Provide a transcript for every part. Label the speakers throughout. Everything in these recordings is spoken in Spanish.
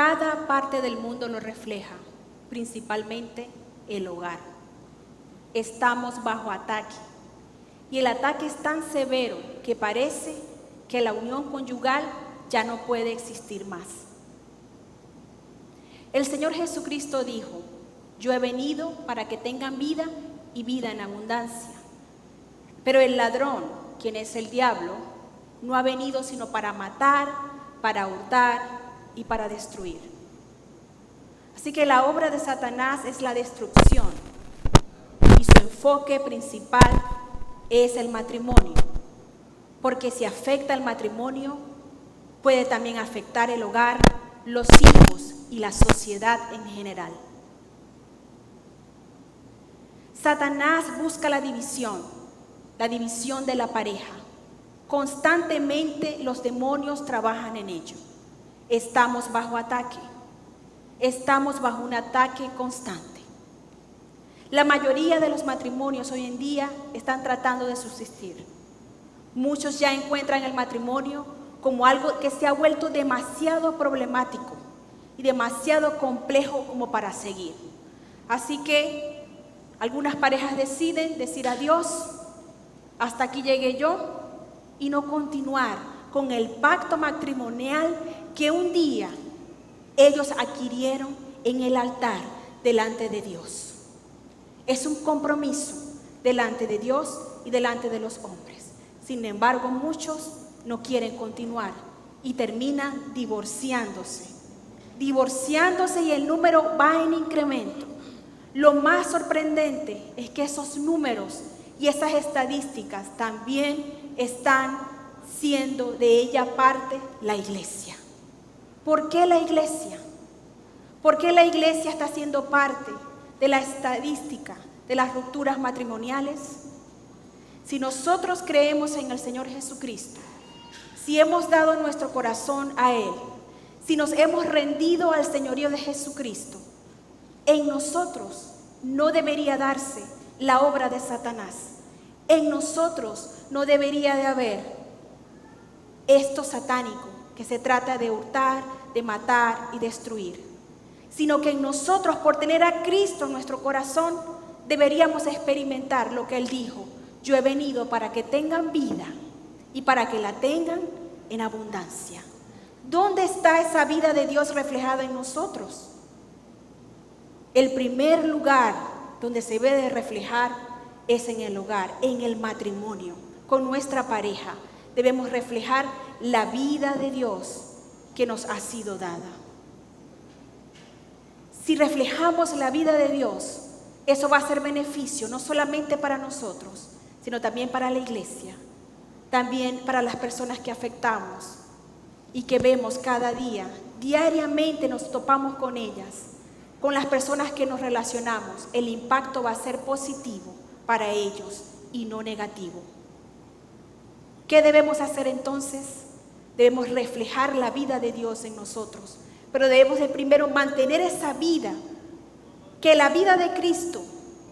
Speaker 1: Cada parte del mundo lo refleja, principalmente el hogar. Estamos bajo ataque y el ataque es tan severo que parece que la unión conyugal ya no puede existir más. El Señor Jesucristo dijo: yo he venido para que tengan vida y vida en abundancia. Pero el ladrón, quien es el diablo, no ha venido sino para matar, para hurtar y para destruir. Así que la obra de Satanás es la destrucción y su enfoque principal es el matrimonio, porque si afecta el matrimonio, puede también afectar el hogar, los hijos y la sociedad en general. Satanás busca la división de la pareja. Constantemente los demonios trabajan en ello. Estamos bajo ataque. Estamos bajo un ataque constante. La mayoría de los matrimonios hoy en día están tratando de subsistir. Muchos ya encuentran el matrimonio como algo que se ha vuelto demasiado problemático y demasiado complejo como para seguir. Así que algunas parejas deciden decir adiós, hasta aquí llegué yo, y no continuar con el pacto matrimonial que un día ellos adquirieron en el altar delante de Dios. Es un compromiso delante de Dios y delante de los hombres. Sin embargo, muchos no quieren continuar y terminan divorciándose y el número va en incremento. Lo más sorprendente es que esos números y esas estadísticas también están siendo de ella parte la iglesia. ¿Por qué la iglesia? ¿Por qué la iglesia está siendo parte de la estadística de las rupturas matrimoniales? Si nosotros creemos en el Señor Jesucristo, si hemos dado nuestro corazón a Él, si nos hemos rendido al señorío de Jesucristo, en nosotros no debería darse la obra de Satanás. En nosotros no debería de haber esto satánico que se trata de hurtar, de matar y destruir, sino que en nosotros, por tener a Cristo en nuestro corazón, deberíamos experimentar lo que Él dijo: yo he venido para que tengan vida y para que la tengan en abundancia. ¿Dónde está esa vida de Dios reflejada en nosotros? El primer lugar donde se debe de reflejar es en el hogar, en el matrimonio, con nuestra pareja. Debemos reflejar la vida de Dios que nos ha sido dada. Si reflejamos la vida de Dios, eso va a ser beneficio no solamente para nosotros, sino también para la iglesia, también para las personas que afectamos y que vemos cada día, diariamente nos topamos con ellas, con las personas que nos relacionamos. El impacto va a ser positivo para ellos y no negativo. ¿Qué debemos hacer entonces? Debemos reflejar la vida de Dios en nosotros, pero debemos de primero mantener esa vida, que la vida de Cristo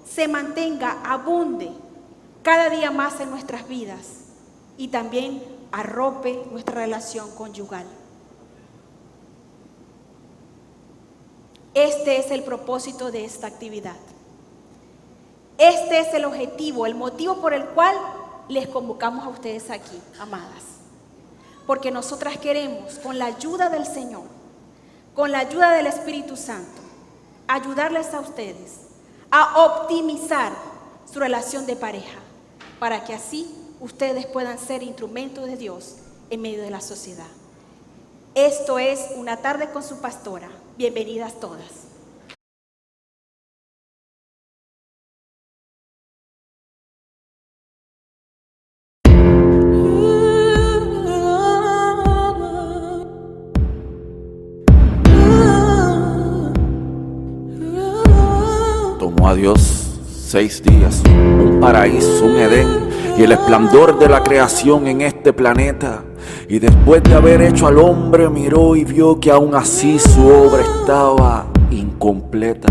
Speaker 1: se mantenga, abunde cada día más en nuestras vidas y también arrope nuestra relación conyugal. Este es el propósito de esta actividad. Este es el objetivo, el motivo por el cual les convocamos a ustedes aquí, amadas. Porque nosotras queremos, con la ayuda del Señor, con la ayuda del Espíritu Santo, ayudarles a ustedes a optimizar su relación de pareja, para que así ustedes puedan ser instrumentos de Dios en medio de la sociedad. Esto es Una Tarde con su Pastora. Bienvenidas todas.
Speaker 2: Tomó a Dios 6 días, un paraíso, un Edén, y el esplendor de la creación en este planeta. Y después de haber hecho al hombre, miró y vio que aún así su obra estaba incompleta.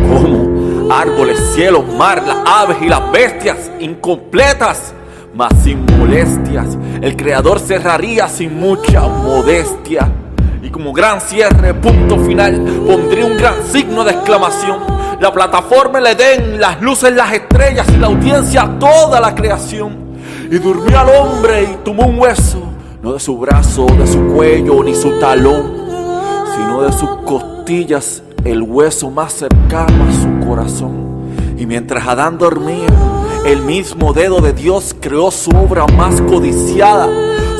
Speaker 2: ¿Cómo? Árboles, cielos, mar, las aves y las bestias incompletas, mas sin molestias. El Creador cerraría sin mucha modestia Y como gran cierre, punto final, pondré un gran signo de exclamación. La plataforma, el Edén, las luces, las estrellas y la audiencia, toda la creación. Y durmió al hombre y tomó un hueso, no de su brazo, de su cuello, ni su talón, sino de sus costillas, el hueso más cercano a su corazón. Y mientras Adán dormía, el mismo dedo de Dios creó su obra más codiciada,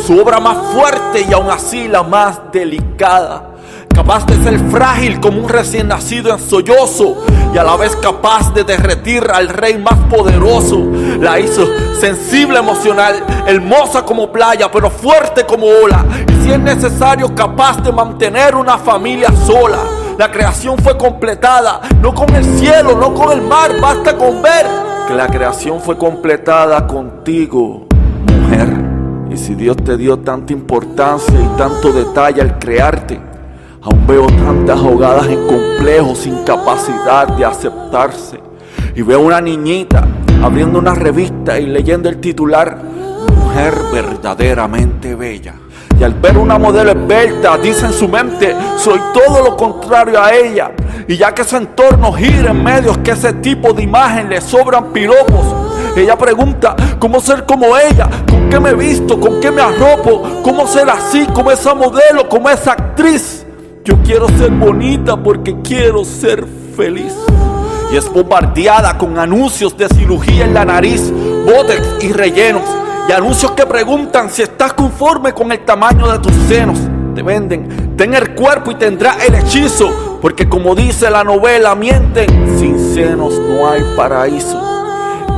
Speaker 2: su obra más fuerte y aún así la más delicada. Capaz de ser frágil como un recién nacido en sollozo y a la vez capaz de derretir al rey más poderoso. La hizo sensible emocional, hermosa como playa, pero fuerte como ola. Y si es necesario, capaz de mantener una familia sola. La creación fue completada, no con el cielo, no con el mar, basta con ver que la creación fue completada contigo, mujer. Y si Dios te dio tanta importancia y tanto detalle al crearte, aún veo tantas ahogadas en complejos sin capacidad de aceptarse. Y veo una niñita abriendo una revista y leyendo el titular, mujer verdaderamente bella. Y al ver una modelo esbelta, dice en su mente, soy todo lo contrario a ella. Y ya que su entorno gira en medios que ese tipo de imagen le sobran piropos, ella pregunta, ¿cómo ser como ella? ¿Con qué me visto? ¿Con qué me arropo? ¿Cómo ser así como esa modelo, como esa actriz? Yo quiero ser bonita porque quiero ser feliz. Y es bombardeada con anuncios de cirugía en la nariz, bótex y rellenos. Y anuncios que preguntan si estás conforme con el tamaño de tus senos. Te venden, ten el cuerpo y tendrás el hechizo. Porque como dice la novela, mienten, sin senos no hay paraíso.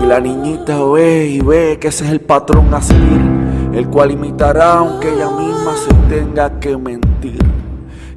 Speaker 2: Y la niñita ve y ve que ese es el patrón a seguir, el cual imitará aunque ella misma se tenga que mentir.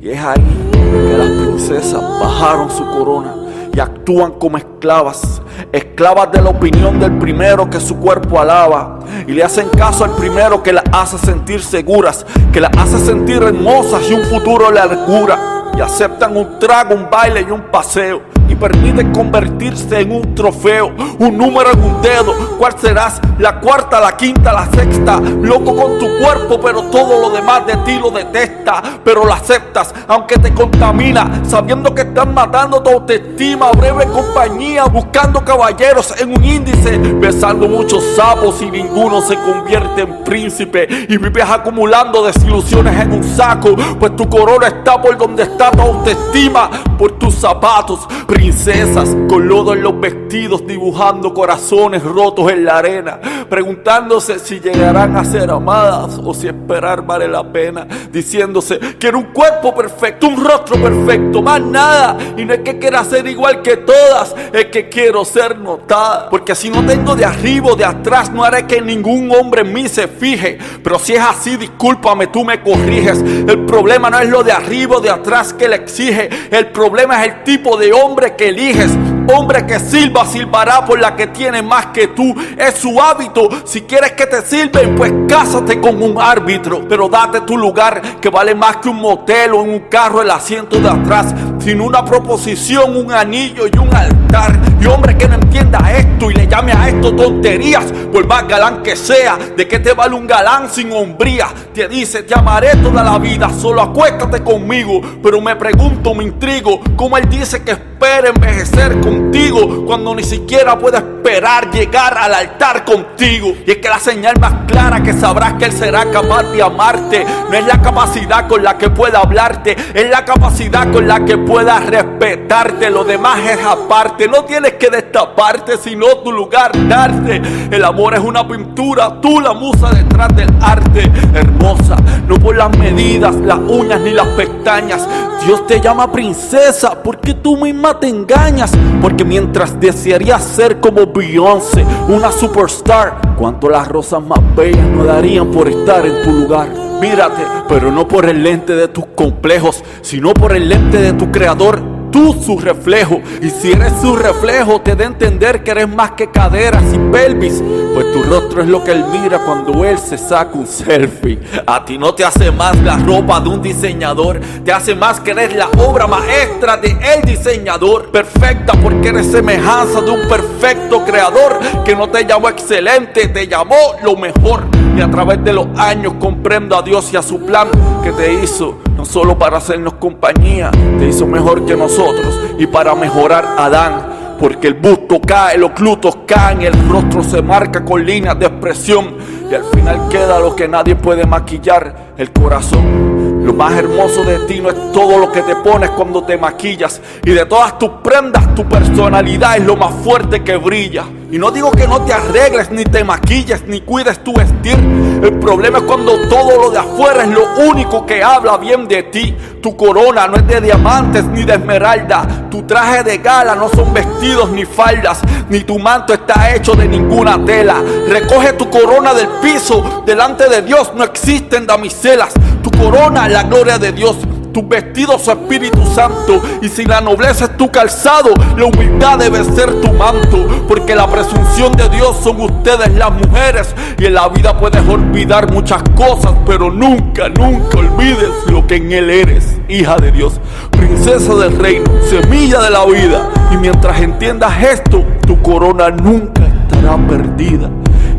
Speaker 2: Y es ahí que las princesas bajaron su corona y actúan como esclavas, esclavas de la opinión del primero que su cuerpo alaba. Y le hacen caso al primero que las hace sentir seguras, que las hace sentir hermosas y un futuro largura. Y aceptan un trago, un baile y un paseo. Y permiten convertirse en un trofeo, un número en un dedo. ¿Cuál serás? La cuarta, la quinta, la sexta. Loco con tu cuerpo, pero todo lo demás de ti lo detesta. Pero lo aceptas, aunque te contamina, sabiendo que están matando tu autoestima. Breve compañía, buscando caballeros en un índice, besando muchos sapos y ninguno se convierte en príncipe. Y vives acumulando desilusiones en un saco, pues tu corona está por donde está tu autoestima, por tus zapatos. Princesas con lodo en los vestidos, dibujando corazones rotos en la arena, preguntándose si llegarán a ser amadas o si esperar vale la pena, diciéndose, quiero un cuerpo perfecto, un rostro perfecto, más nada. Y no es que quiera ser igual que todas, es que quiero ser notada. Porque si no tengo de arriba o de atrás, no haré que ningún hombre en mí se fije. Pero si es así, discúlpame, tú me corriges. El problema no es lo de arriba o de atrás que le exige, el problema es el tipo de hombre que eliges. Hombre que silbará por la que tiene más que tú. Es su hábito. Si quieres que te sirven, pues cásate con un árbitro. Pero date tu lugar, que vale más que un motel o en un carro el asiento de atrás. Sin una proposición, un anillo y un altar. Y hombre que no entienda esto y le llame a esto tonterías, por más galán que sea, ¿de qué te vale un galán sin hombría? Te dice, te amaré toda la vida, solo acuéstate conmigo. Pero me pregunto, me intrigo, ¿cómo él dice que espera envejecer contigo cuando ni siquiera puede esperar llegar al altar contigo? Y es que la señal más clara que sabrás que él será capaz de amarte no es la capacidad con la que pueda hablarte, es la capacidad con la que pueda respetarte. Lo demás es aparte, no tienes que destaparte, sino tu lugar darte. El amor es una pintura, tú la musa detrás del arte. Hermosa, no por las medidas, las uñas ni las pestañas. Dios te llama princesa porque tú misma te engañas. Porque mientras desearías ser como Beyoncé, una superstar, cuánto las rosas más bellas no darían por estar en tu lugar. Mírate, pero no por el lente de tus complejos, sino por el lente de tu creador. Tú su reflejo, y si eres su reflejo, te da a entender que eres más que caderas y pelvis, pues tu rostro es lo que él mira cuando él se saca un selfie. A ti no te hace más la ropa de un diseñador, te hace más que eres la obra maestra de el diseñador. Perfecta porque eres semejanza de un perfecto creador, que no te llamó excelente, te llamó lo mejor. y a través de los años comprendo a Dios y a su plan que te hizo no solo para hacernos compañía, te hizo mejor que nosotros y para mejorar a Adán. Porque el busto cae, los glúteos caen, el rostro se marca con líneas de expresión y al final queda lo que nadie puede maquillar, el corazón. Lo más hermoso de ti no es todo lo que te pones cuando te maquillas, y de todas tus prendas tu personalidad es lo más fuerte que brilla. Y no digo que no te arregles, ni te maquilles, ni cuides tu vestir. El problema es cuando todo lo de afuera es lo único que habla bien de ti. Tu corona no es de diamantes ni de esmeralda. Tu traje de gala no son vestidos ni faldas. Ni tu manto está hecho de ninguna tela. Recoge tu corona del piso. Delante de Dios no existen damiselas. Tu corona es la gloria de Dios. Tus vestidos su Espíritu Santo. Y si la nobleza es tu calzado, la humildad debe ser tu manto. Porque la presunción de Dios son ustedes las mujeres. Y en la vida puedes olvidar muchas cosas, pero nunca, nunca olvides lo que en Él eres. Hija de Dios, princesa del reino, semilla de la vida. Y mientras entiendas esto, tu corona nunca estará perdida.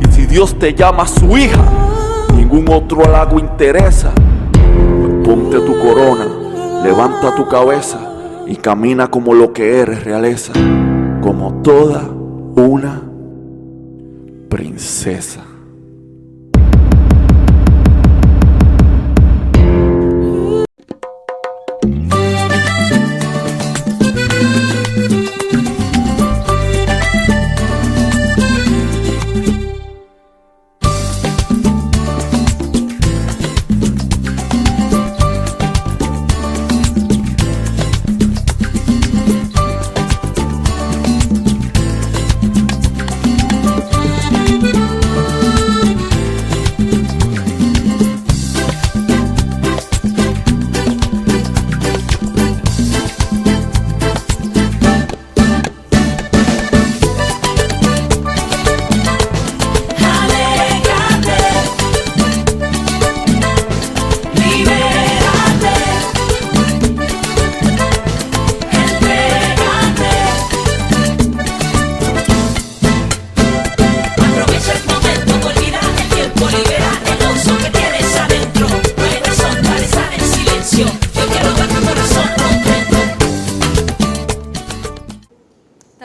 Speaker 2: Y si Dios te llama su hija, ningún otro halago interesa. Ponte tu corona, levanta tu cabeza y camina como lo que eres, realeza, como toda una princesa.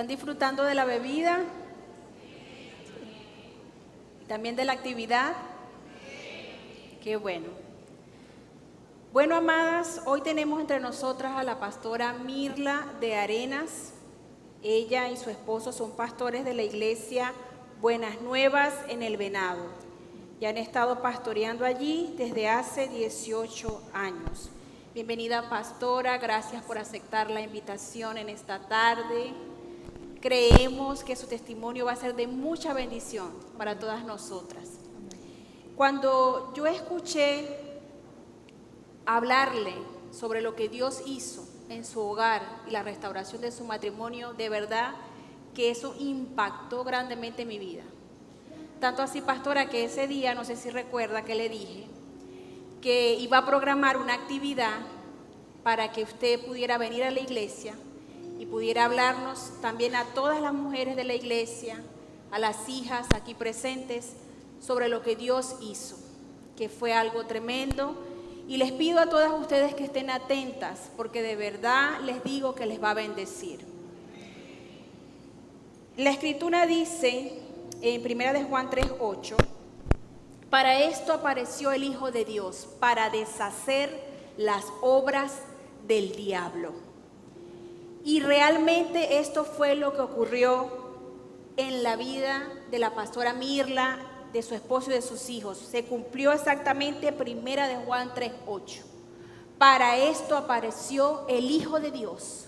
Speaker 1: Disfrutando de la bebida, también de la actividad. Qué bueno. Bueno, amadas, hoy tenemos entre nosotras a la pastora Mirla de Arenas. Ella y su esposo son pastores de la iglesia Buenas Nuevas en El Venado y han estado pastoreando allí desde hace 18 años. Bienvenida, pastora, gracias por aceptar la invitación en esta tarde. Creemos que su testimonio va a ser de mucha bendición para todas nosotras. Cuando yo escuché hablarle sobre lo que Dios hizo en su hogar y la restauración de su matrimonio, de verdad que eso impactó grandemente mi vida. Tanto así, pastora, que ese día, no sé si recuerda que le dije que iba a programar una actividad para que usted pudiera venir a la iglesia y pudiera hablarnos también a todas las mujeres de la iglesia, a las hijas aquí presentes, sobre lo que Dios hizo, que fue algo tremendo. Y les pido a todas ustedes que estén atentas, porque de verdad les digo que les va a bendecir. La Escritura dice en 1 de Juan 3:8, para esto apareció el Hijo de Dios, para deshacer las obras del diablo. Y realmente esto fue lo que ocurrió en la vida de la pastora Mirla, de su esposo y de sus hijos. Se cumplió exactamente 1 de Juan 3:8. Para esto apareció el Hijo de Dios,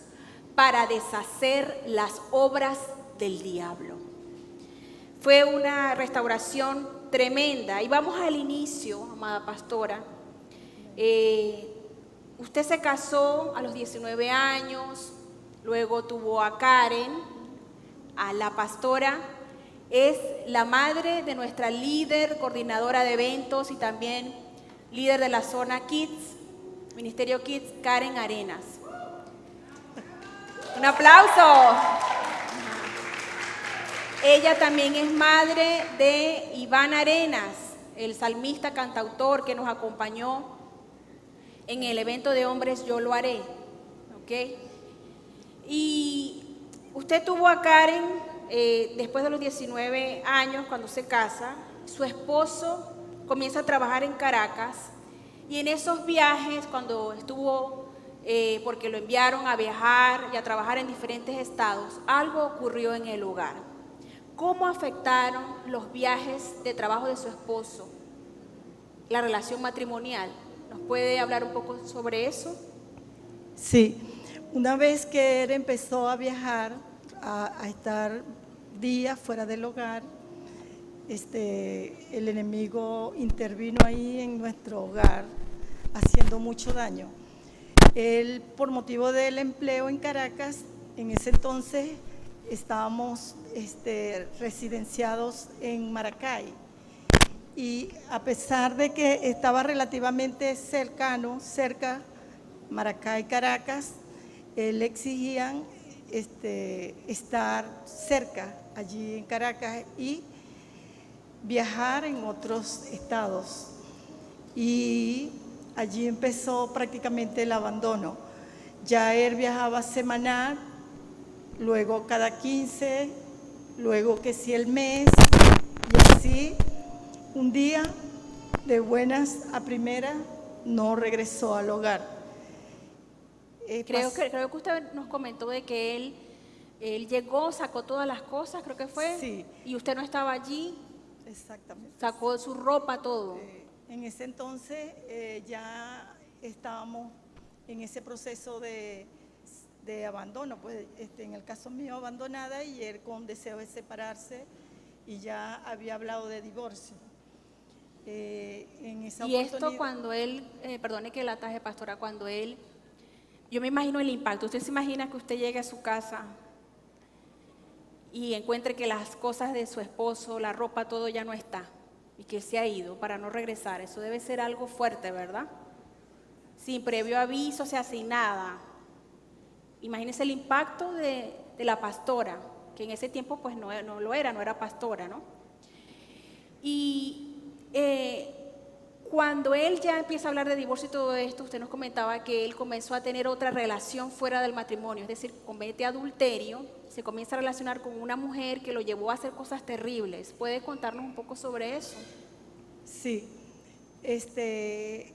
Speaker 1: para deshacer las obras del diablo. Fue una restauración tremenda. Y vamos al inicio, amada pastora. Usted se casó a los 19 años. Luego tuvo a Karen, a la pastora, es la madre de nuestra líder, coordinadora de eventos y también líder de la zona Kids, Ministerio Kids, Karen Arenas. Un aplauso. Ella también es madre de Iván Arenas, el salmista cantautor que nos acompañó en el evento de hombres Yo Lo Haré, ¿ok? Y usted tuvo a Karen después de los 19 años cuando se casa. Su esposo comienza a trabajar en Caracas y en esos viajes cuando estuvo, porque lo enviaron a viajar y a trabajar en diferentes estados, algo ocurrió en el hogar. ¿Cómo afectaron los viajes de trabajo de su esposo la relación matrimonial? ¿Nos puede hablar un poco sobre eso?
Speaker 3: Sí, una vez que él empezó a viajar, a estar días fuera del hogar, el enemigo intervino ahí en nuestro hogar, haciendo mucho daño. Él, por motivo del empleo en Caracas, en ese entonces estábamos residenciados en Maracay. Y a pesar de que estaba relativamente cerca, Maracay, Caracas, le exigían estar cerca allí en Caracas y viajar en otros estados. Y allí empezó prácticamente el abandono. Ya él viajaba semanal, luego cada 15, luego que sí el mes, y así un día de buenas a primeras no regresó al hogar.
Speaker 1: Creo que usted nos comentó de que él llegó, sacó todas las cosas, creo que fue,
Speaker 3: Sí.
Speaker 1: Y usted no estaba allí.
Speaker 3: Exactamente.
Speaker 1: Sacó su ropa, todo.
Speaker 3: En ese entonces ya estábamos en ese proceso de abandono, pues en el caso mío abandonada y él con deseo de separarse y ya había hablado de divorcio. En esa
Speaker 1: Y esto
Speaker 3: oportunidad,
Speaker 1: cuando él, perdone que la ataje, pastora, yo me imagino el impacto. ¿Usted se imagina que usted llegue a su casa y encuentre que las cosas de su esposo, la ropa, todo ya no está y que se ha ido para no regresar? Eso debe ser algo fuerte, ¿verdad? Sin previo aviso, o sea, sin nada. Imagínese el impacto de la pastora, que en ese tiempo pues no era pastora, ¿no? Y cuando él ya empieza a hablar de divorcio y todo esto, usted nos comentaba que él comenzó a tener otra relación fuera del matrimonio, es decir, comete adulterio, se comienza a relacionar con una mujer que lo llevó a hacer cosas terribles. ¿Puede contarnos un poco sobre eso?
Speaker 3: sí,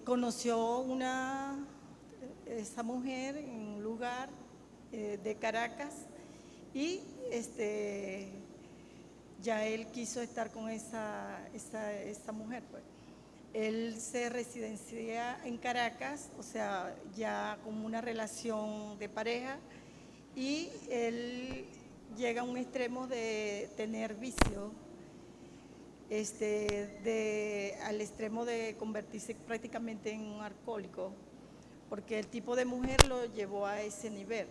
Speaker 3: conoció esa mujer en un lugar de Caracas y ya él quiso estar con esa mujer, pues. Él se residencia en Caracas, o sea, ya como una relación de pareja, y él llega a un extremo de tener vicio, al extremo de convertirse prácticamente en un alcohólico, porque el tipo de mujer lo llevó a ese nivel.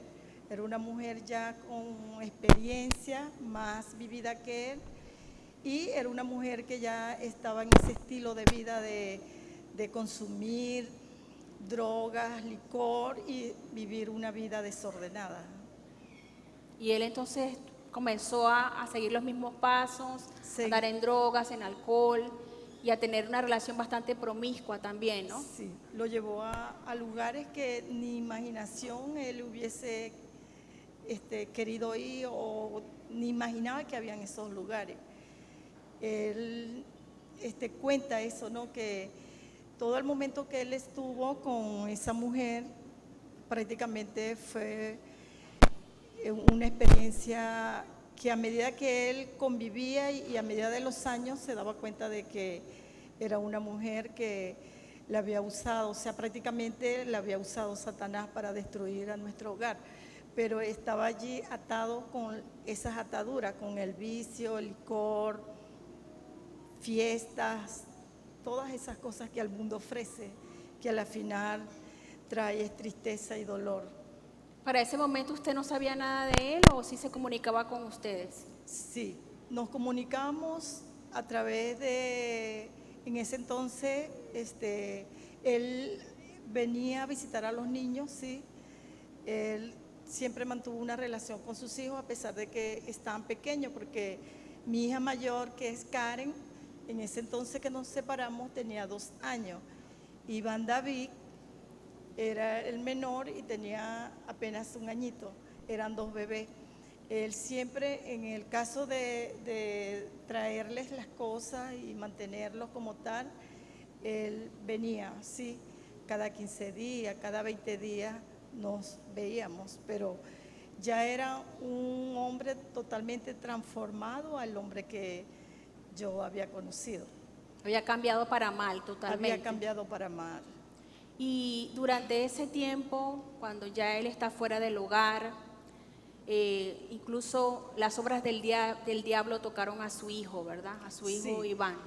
Speaker 3: Era una mujer ya con experiencia, más vivida que él, y era una mujer que ya estaba en ese estilo de vida de consumir drogas, licor y vivir una vida desordenada.
Speaker 1: Y él entonces comenzó a seguir los mismos pasos,
Speaker 3: Sí.
Speaker 1: a andar en drogas, en alcohol y a tener una relación bastante promiscua también, ¿no?
Speaker 3: Sí, lo llevó a lugares que ni imaginación él hubiese querido ir o ni imaginaba que habían esos lugares. Él cuenta eso, ¿no? Que todo el momento que él estuvo con esa mujer prácticamente fue una experiencia que a medida que él convivía y a medida de los años se daba cuenta de que era una mujer que la había usado, o sea, prácticamente la había usado Satanás para destruir a nuestro hogar, pero estaba allí atado con esas ataduras, con el vicio, el licor, fiestas, todas esas cosas que el mundo ofrece, que a la final trae tristeza y dolor.
Speaker 1: ¿Para ese momento usted no sabía nada de él o sí se comunicaba con ustedes?
Speaker 3: Sí, nos comunicamos a través de, en ese entonces, él venía a visitar a los niños, sí. Él siempre mantuvo una relación con sus hijos a pesar de que estaban pequeños, porque mi hija mayor, que es Karen, En ese entonces que nos separamos tenía 2 años. Iván David era el menor y tenía apenas 1 añito, eran 2 bebés. Él siempre, en el caso de traerles las cosas y mantenerlos como tal, él venía, sí, cada 15 días, cada 20 días nos veíamos, pero ya era un hombre totalmente transformado al hombre que yo había conocido.
Speaker 1: Había cambiado para mal totalmente.
Speaker 3: Había cambiado para mal.
Speaker 1: Y durante ese tiempo, cuando ya él está fuera del hogar, incluso las obras del diablo tocaron a su hijo, ¿verdad? A su hijo
Speaker 3: Sí.
Speaker 1: Iván.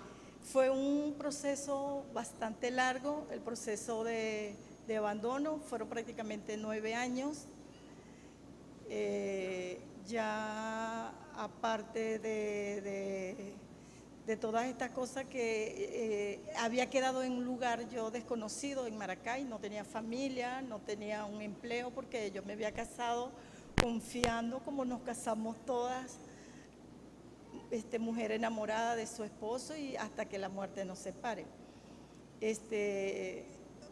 Speaker 3: Fue un proceso bastante largo, el proceso de abandono, fueron prácticamente 9 años. Ya aparte de todas estas cosas que había quedado en un lugar yo desconocido en Maracay, no tenía familia, no tenía un empleo porque yo me había casado confiando como nos casamos todas, mujer enamorada de su esposo y hasta que la muerte nos separe.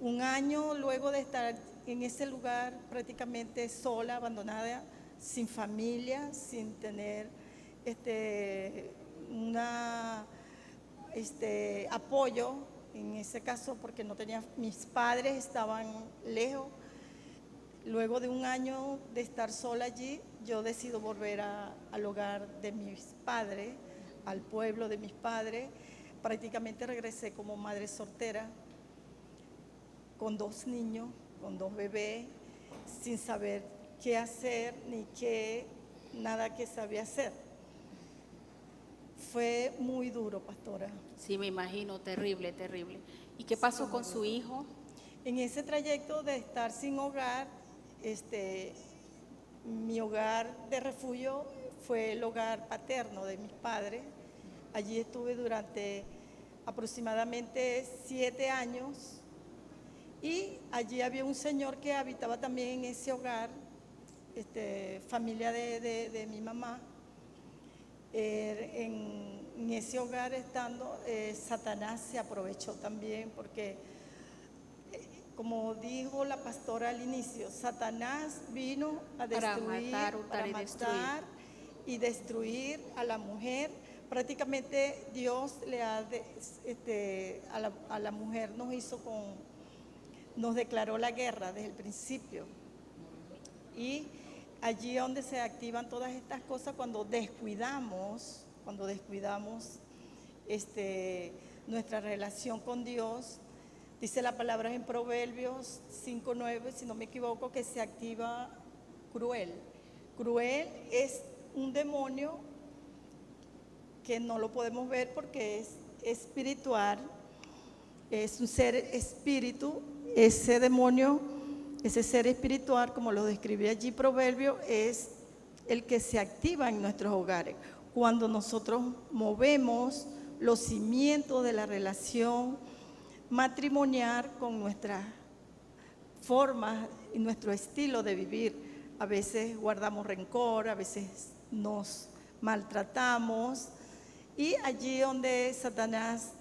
Speaker 3: 1 año luego de estar en ese lugar prácticamente sola, abandonada, sin familia, sin tener apoyo, en ese caso porque no tenía, mis padres estaban lejos. Luego de 1 año de estar sola allí, yo decido volver al hogar de mis padres, al pueblo de mis padres. Prácticamente regresé como madre soltera, con 2 niños, con 2 bebés, sin saber qué hacer ni nada que sabía hacer. Fue muy duro, pastora.
Speaker 1: Sí, me imagino, terrible, terrible. ¿Y qué pasó con su hijo?
Speaker 3: En ese trayecto de estar sin hogar, mi hogar de refugio fue el hogar paterno de mis padres. Allí estuve durante aproximadamente 7 años y allí había un señor que habitaba también en ese hogar, familia de mi mamá. En ese hogar estando, Satanás se aprovechó también porque, como dijo la pastora al inicio, Satanás vino a destruir,
Speaker 1: para matar
Speaker 3: y destruir a la mujer. Prácticamente Dios le ha a la mujer nos declaró la guerra desde el principio. Y allí donde se activan todas estas cosas cuando descuidamos nuestra relación con Dios. Dice la palabra en Proverbios 5:9, si no me equivoco, que se activa cruel. Cruel es un demonio que no lo podemos ver porque es espiritual, es un ser espíritu. Ese demonio, ese ser espiritual, como lo describí allí Proverbio, es el que se activa en nuestros hogares. Cuando nosotros movemos los cimientos de la relación matrimonial con nuestras formas y nuestro estilo de vivir. A veces guardamos rencor, a veces nos maltratamos y allí donde Satanás,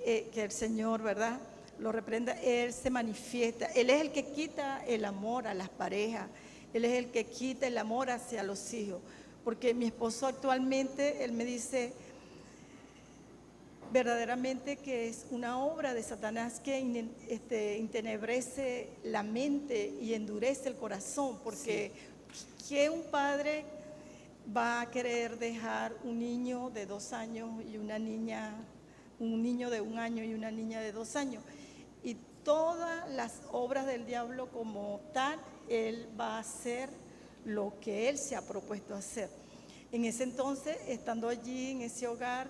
Speaker 3: que el Señor, ¿verdad?, lo reprenda, Él se manifiesta. Él es el que quita el amor a las parejas, Él es el que quita el amor hacia los hijos. Porque mi esposo actualmente, él me dice verdaderamente que es una obra de Satanás que entenebrece la mente y endurece el corazón, porque ¿qué un padre va a querer dejar un niño de 2 años y una niña, un niño de 1 año y una niña de 2 años? Y todas las obras del diablo como tal, él va a hacer lo que él se ha propuesto hacer. En ese entonces, estando allí en ese hogar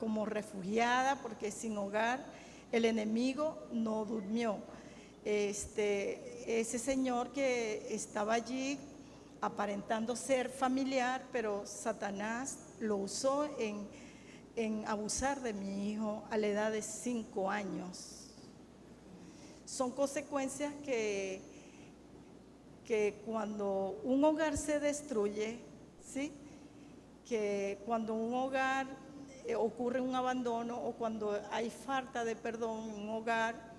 Speaker 3: como refugiada, porque sin hogar el enemigo no durmió. Ese señor que estaba allí aparentando ser familiar, pero Satanás lo usó en abusar de mi hijo a la edad de 5 años. Son consecuencias que cuando un hogar se destruye, ¿sí?, que cuando un hogar ocurre un abandono o cuando hay falta de perdón en un hogar,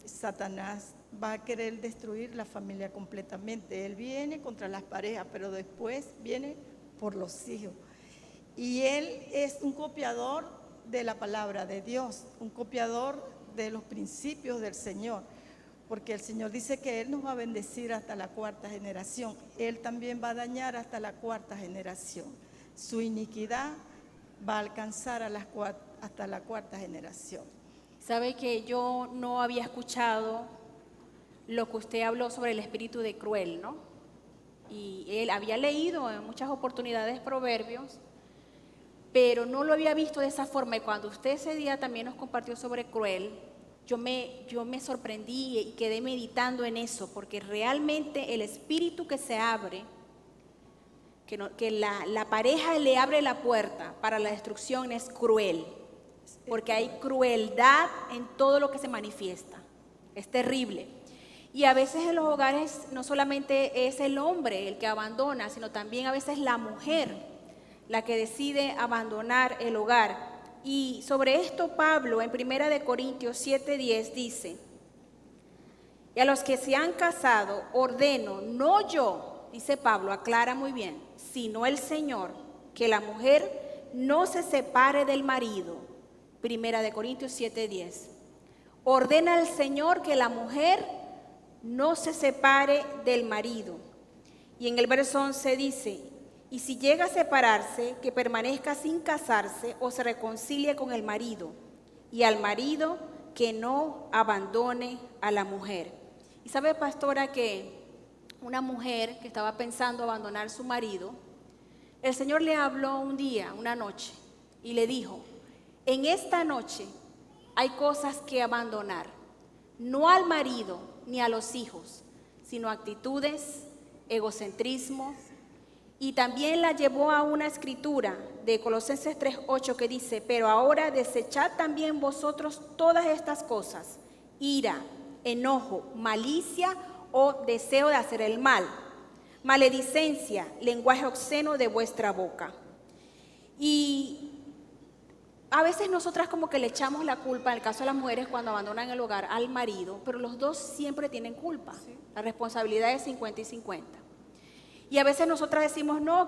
Speaker 3: Satanás va a querer destruir la familia completamente. Él viene contra las parejas, pero después viene por los hijos. Y él es un copiador de la palabra de Dios, un copiador de los principios del Señor, porque el Señor dice que Él nos va a bendecir hasta la 4ª generación. Él también va a dañar hasta la 4ª generación. Su iniquidad va a alcanzar hasta la 4ª generación.
Speaker 1: Sabe que yo no había escuchado lo que usted habló sobre el espíritu de cruel, ¿no? Y él había leído en muchas oportunidades Proverbios, pero no lo había visto de esa forma. Y cuando usted ese día también nos compartió sobre cruel, yo me sorprendí y quedé meditando en eso, porque realmente el espíritu que se abre, que la pareja le abre la puerta para la destrucción, es cruel, porque hay crueldad en todo lo que se manifiesta. Es terrible. Y a veces en los hogares no solamente es el hombre el que abandona, sino también a veces la mujer la que decide abandonar el hogar. Y sobre esto Pablo en 1 Corintios 7:10 dice: y a los que se han casado ordeno, no yo, dice Pablo, aclara muy bien, sino el Señor, que la mujer no se separe del marido. 1 Corintios 7:10. Ordena al Señor que la mujer no se separe del marido. Y en el verso 11 dice: y si llega a separarse, que permanezca sin casarse o se reconcilie con el marido, y al marido que no abandone a la mujer. Y sabe, pastora, que una mujer que estaba pensando abandonar a su marido, el Señor le habló un día, una noche, y le dijo: en esta noche hay cosas que abandonar, no al marido ni a los hijos, sino actitudes, egocentrismo. Y también la llevó a una escritura de Colosenses 3:8 que dice: pero ahora desechad también vosotros todas estas cosas, ira, enojo, malicia o deseo de hacer el mal, maledicencia, lenguaje obsceno de vuestra boca. Y a veces nosotras como que le echamos la culpa, en el caso de las mujeres cuando abandonan el hogar, al marido, pero los dos siempre tienen culpa. Sí. La responsabilidad es 50 y 50. Y a veces nosotras decimos no,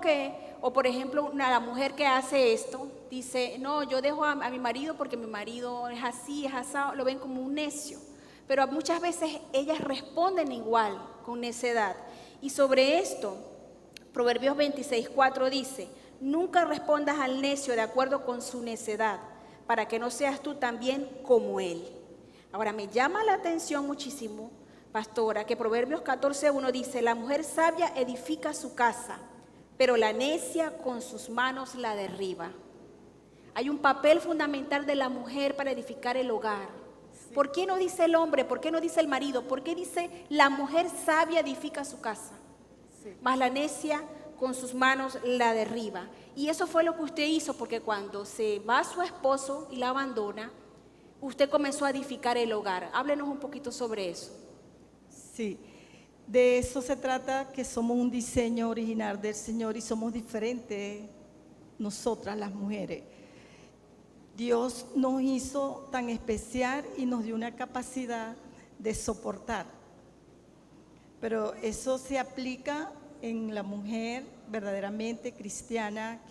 Speaker 1: o por ejemplo, la mujer que hace esto, dice, no, yo dejo a mi marido porque mi marido es así, es asado, lo ven como un necio. Pero muchas veces ellas responden igual, con necedad. Y sobre esto, Proverbios 26:4 dice: nunca respondas al necio de acuerdo con su necedad, para que no seas tú también como él. Ahora, me llama la atención muchísimo, pastora, que Proverbios 14:1 dice: la mujer sabia edifica su casa, pero la necia con sus manos la derriba. Hay un papel fundamental de la mujer para edificar el hogar. Sí. ¿Por qué no dice el hombre? ¿Por qué no dice el marido? ¿Por qué dice la mujer sabia edifica su casa? Sí. Más la necia con sus manos la derriba. Y eso fue lo que usted hizo, porque cuando se va su esposo y la abandona, usted comenzó a edificar el hogar. Háblenos un poquito sobre eso.
Speaker 3: Sí, de eso se trata, que somos un diseño original del Señor y somos diferentes nosotras las mujeres. Dios nos hizo tan especial y nos dio una capacidad de soportar. Pero eso se aplica en la mujer verdaderamente cristiana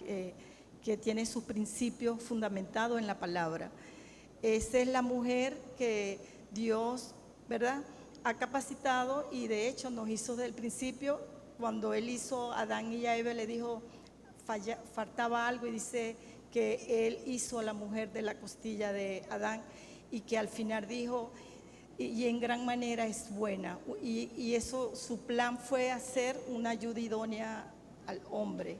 Speaker 3: que tiene sus principios fundamentados en la palabra. Esa es la mujer que Dios, ¿verdad?, ha capacitado y de hecho nos hizo desde el principio. Cuando Él hizo a Adán y a Eva, le dijo, faltaba algo, y dice que Él hizo a la mujer de la costilla de Adán y que al final dijo, y en gran manera es buena. Y eso, su plan fue hacer una ayuda idónea al hombre.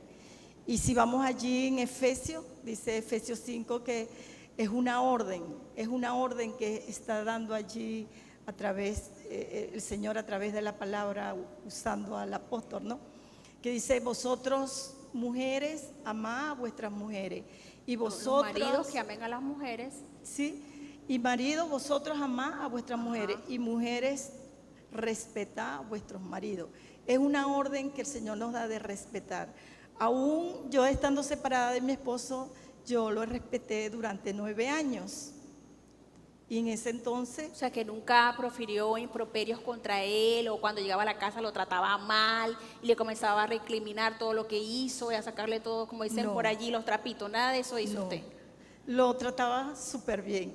Speaker 3: Y si vamos allí en Efesios, dice Efesios 5 que es una orden que está dando allí a través, el Señor a través de la palabra, usando al apóstol, ¿no? Que dice: vosotros mujeres, amad a vuestras mujeres. Y vosotros,
Speaker 1: los maridos que amen a las mujeres.
Speaker 3: Sí, y maridos, vosotros amad a vuestras mujeres. Y mujeres, respetad a vuestros maridos. Es una orden que el Señor nos da de respetar. Aún yo estando separada de mi esposo, yo lo respeté durante 9 años. Y en ese entonces,
Speaker 1: O sea, que nunca profirió improperios contra él, o cuando llegaba a la casa lo trataba mal y le comenzaba a recriminar todo lo que hizo y a sacarle todo, como dicen
Speaker 3: No.
Speaker 1: por allí, los trapitos. Nada de eso hizo
Speaker 3: no,
Speaker 1: usted.
Speaker 3: lo trataba súper bien.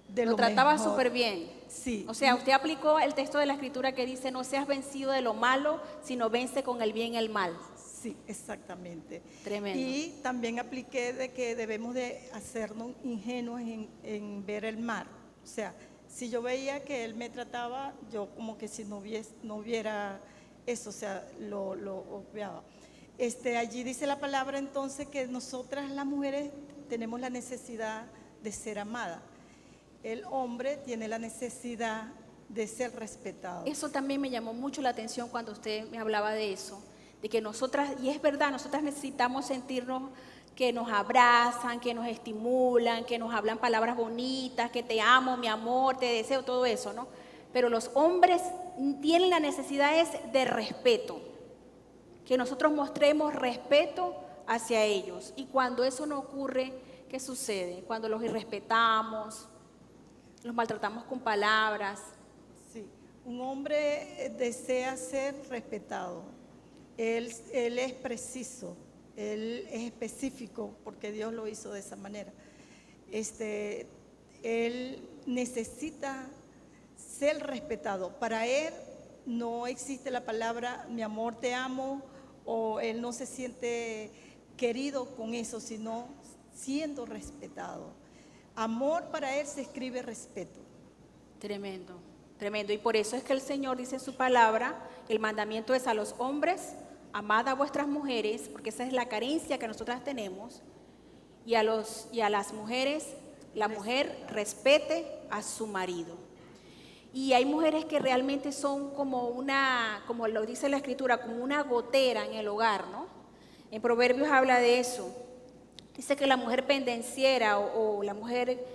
Speaker 3: De
Speaker 1: Lo trataba
Speaker 3: mejor.
Speaker 1: súper bien.
Speaker 3: Sí.
Speaker 1: O sea, usted aplicó el texto de la Escritura que dice: no seas vencido de lo malo, sino vence con el bien el mal.
Speaker 3: Sí, exactamente.
Speaker 1: Tremendo.
Speaker 3: Y también apliqué de que debemos de hacernos ingenuos en ver el mal. O sea, si yo veía que él me trataba, yo como que si no hubiera eso, o sea, lo obviaba. Allí dice la palabra entonces que nosotras las mujeres tenemos la necesidad de ser amadas. El hombre tiene la necesidad de ser respetado.
Speaker 1: Eso también me llamó mucho la atención cuando usted me hablaba de eso, de que nosotras, y es verdad, nosotras necesitamos sentirnos que nos abrazan, que nos estimulan, que nos hablan palabras bonitas, que te amo, mi amor, te deseo, todo eso, ¿no? Pero los hombres tienen la necesidad de respeto, que nosotros mostremos respeto hacia ellos. Y cuando eso no ocurre, ¿qué sucede? Cuando los irrespetamos, los maltratamos con palabras.
Speaker 3: Sí, un hombre desea ser respetado. Él es preciso, él es específico porque Dios lo hizo de esa manera. Él necesita ser respetado. Para él no existe la palabra mi amor, te amo, o él no se siente querido con eso, sino siendo respetado. Amor para él se escribe respeto.
Speaker 1: Tremendo, tremendo. Y por eso es que el Señor dice en su palabra, el mandamiento es a los hombres: amad a vuestras mujeres, porque esa es la carencia que nosotras tenemos, y a las mujeres, la mujer respete a su marido. Y hay mujeres que realmente son como como lo dice la Escritura, como una gotera en el hogar, ¿no? En Proverbios habla de eso. Dice que la mujer pendenciera o la mujer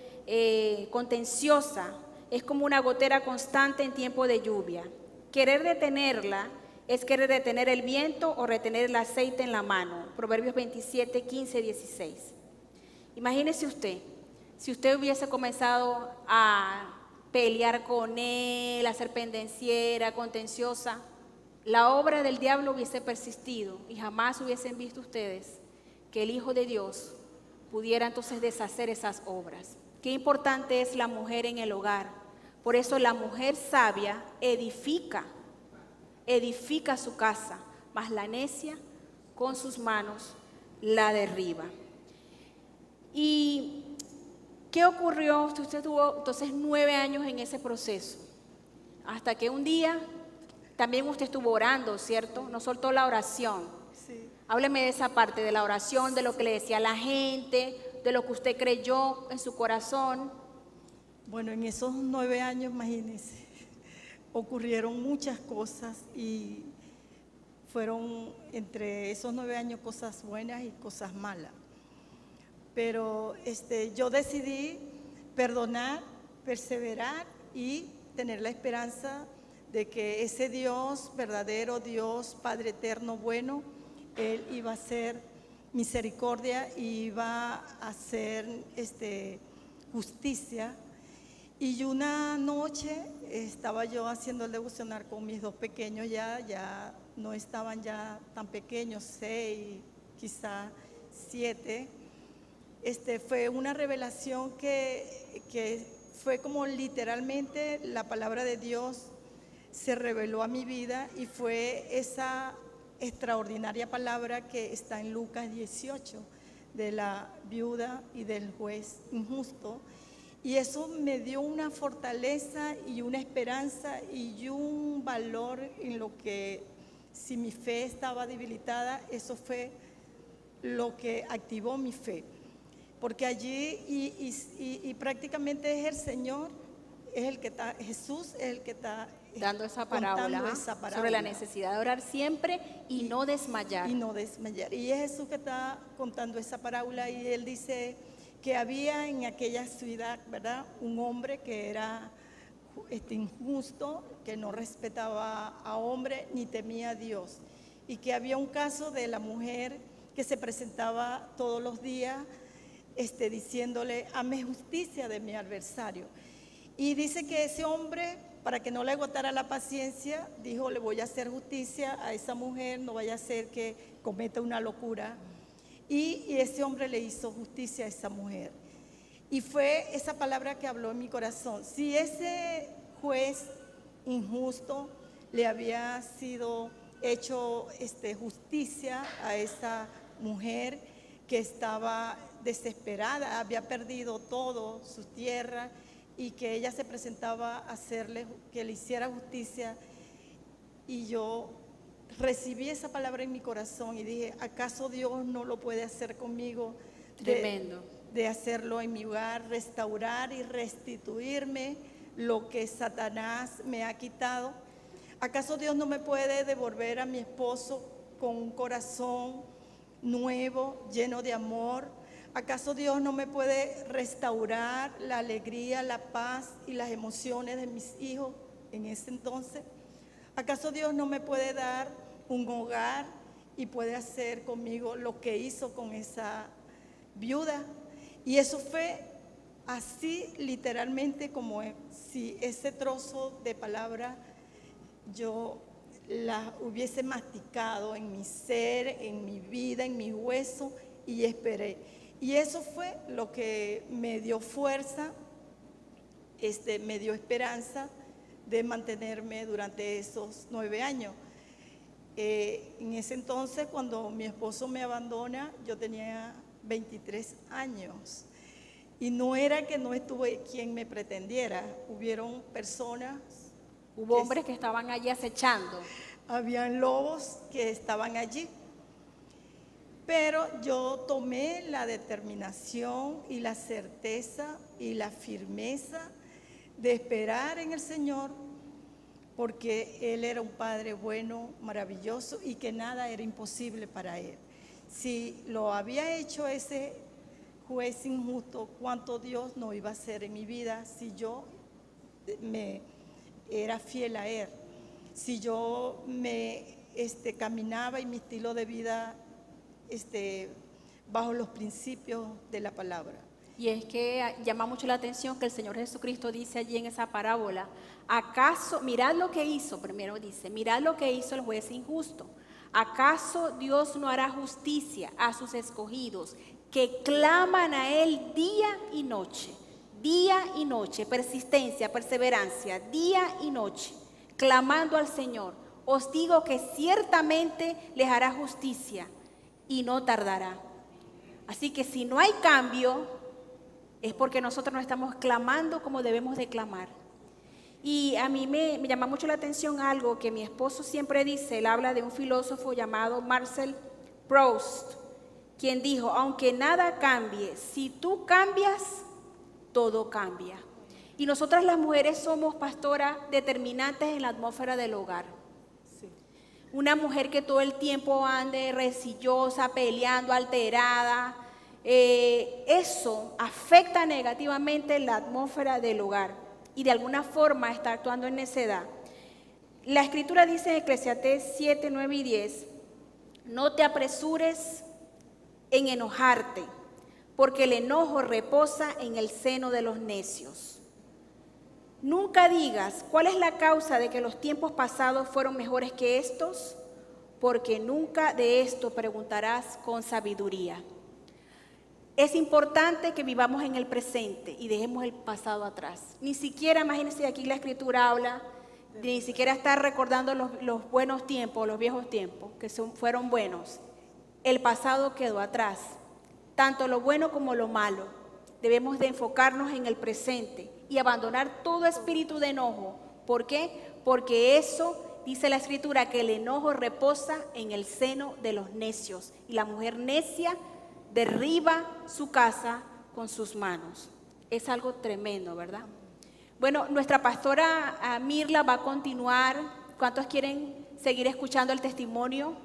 Speaker 1: contenciosa es como una gotera constante en tiempo de lluvia. Querer detenerla es querer detener el viento o retener el aceite en la mano. Proverbios 27, 15, 16. Imagínese usted, si usted hubiese comenzado a pelear con él, a ser pendenciera, contenciosa, la obra del diablo hubiese persistido y jamás hubiesen visto ustedes que el Hijo de Dios pudiera entonces deshacer esas obras. Qué importante es la mujer en el hogar. Por eso la mujer sabia edifica su casa, mas la necia con sus manos la derriba. ¿Y qué ocurrió? Usted tuvo entonces 9 años en ese proceso, hasta que un día también usted estuvo orando, ¿cierto? No soltó la oración.
Speaker 3: Sí.
Speaker 1: Hábleme de esa parte, de la oración, de lo que le decía la gente, de lo que usted creyó en su corazón.
Speaker 3: Bueno, en esos 9 años, imagínense, ocurrieron muchas cosas y fueron entre esos 9 años cosas buenas y cosas malas. Pero yo decidí perdonar, perseverar y tener la esperanza de que ese Dios, verdadero Dios, Padre eterno, bueno, Él iba a hacer misericordia y iba a hacer justicia. Y una noche estaba yo haciendo el devocional con mis 2 pequeños, ya no estaban ya tan pequeños, 6, quizá 7. Fue una revelación que fue como literalmente la palabra de Dios se reveló a mi vida, y fue esa extraordinaria palabra que está en Lucas 18, de la viuda y del juez injusto. Y eso me dio una fortaleza y una esperanza y un valor en lo que, si mi fe estaba debilitada, eso fue lo que activó mi fe. Porque allí y prácticamente es el Señor, es el que está, Jesús es el que está
Speaker 1: Dando esa parábola, sobre la necesidad de orar siempre y no desmayar.
Speaker 3: Y no desmayar. Y es Jesús que está contando esa parábola, y él dice que había en aquella ciudad, ¿verdad?, un hombre que era injusto, que no respetaba a hombre ni temía a Dios, y que había un caso de la mujer que se presentaba todos los días diciéndole, hazme justicia de mi adversario. Y dice que ese hombre, para que no le agotara la paciencia, dijo, le voy a hacer justicia a esa mujer, no vaya a ser que cometa una locura. Y ese hombre le hizo justicia a esa mujer. Y fue esa palabra que habló en mi corazón. Si ese juez injusto le había sido hecho justicia a esa mujer que estaba desesperada, había perdido todo, su tierra, y que ella se presentaba a hacerle, que le hiciera justicia, y yo recibí esa palabra en mi corazón y dije, ¿acaso Dios no lo puede hacer conmigo?
Speaker 1: Tremendo.
Speaker 3: De hacerlo en mi hogar, restaurar y restituirme lo que Satanás me ha quitado. ¿Acaso Dios no me puede devolver a mi esposo con un corazón nuevo, lleno de amor? ¿Acaso Dios no me puede restaurar la alegría, la paz y las emociones de mis hijos en ese entonces? ¿Acaso Dios no me puede dar un hogar y puede hacer conmigo lo que hizo con esa viuda? Y eso fue así literalmente, como si ese trozo de palabra yo la hubiese masticado en mi ser, en mi vida, en mi hueso, y esperé. Y eso fue lo que me dio fuerza, me dio esperanza de mantenerme durante esos 9 años. En ese entonces, cuando mi esposo me abandona, yo tenía 23 años. Y no era que no estuve quien me pretendiera, hubieron personas.
Speaker 1: Hubo hombres que estaban allí acechando.
Speaker 3: Habían lobos que estaban allí. Pero yo tomé la determinación y la certeza y la firmeza de esperar en el Señor, porque Él era un Padre bueno, maravilloso, y que nada era imposible para Él. Si lo había hecho ese juez injusto, ¿cuánto Dios no iba a hacer en mi vida si yo me era fiel a Él? Si yo me caminaba y mi estilo de vida bajo los principios de la palabra.
Speaker 1: Y es que llama mucho la atención que el Señor Jesucristo dice allí en esa parábola, ¿acaso, mirad lo que hizo, primero dice, mirad lo que hizo el juez injusto? ¿Acaso Dios no hará justicia a sus escogidos que claman a Él día y noche? Día y noche, persistencia, perseverancia, día y noche, clamando al Señor. Os digo que ciertamente les hará justicia y no tardará. Así que si no hay cambio, es porque nosotros no estamos clamando como debemos de clamar. Y a mí me llama mucho la atención algo que mi esposo siempre dice. Él habla de un filósofo llamado Marcel Proust, quien dijo, aunque nada cambie, si tú cambias, todo cambia. Y nosotras las mujeres somos, pastora, determinantes en la atmósfera del hogar. Una mujer que todo el tiempo ande resillosa, peleando, alterada, eso afecta negativamente la atmósfera del hogar y de alguna forma está actuando en necedad. La Escritura dice en Eclesiastés 7, 9 y 10, no te apresures en enojarte, porque el enojo reposa en el seno de los necios. Nunca digas, ¿cuál es la causa de que los tiempos pasados fueron mejores que estos? Porque nunca de esto preguntarás con sabiduría. Es importante que vivamos en el presente y dejemos el pasado atrás. Ni siquiera, imagínense, aquí la Escritura habla, ni siquiera estar recordando los buenos tiempos, los viejos tiempos, que fueron buenos. El pasado quedó atrás, tanto lo bueno como lo malo. Debemos de enfocarnos en el presente y abandonar todo espíritu de enojo. ¿Por qué? Porque eso, dice la Escritura, que el enojo reposa en el seno de los necios. Y la mujer necia derriba su casa con sus manos. Es algo tremendo, ¿verdad? Bueno, nuestra pastora Mirla va a continuar. ¿Cuántos quieren seguir escuchando el testimonio?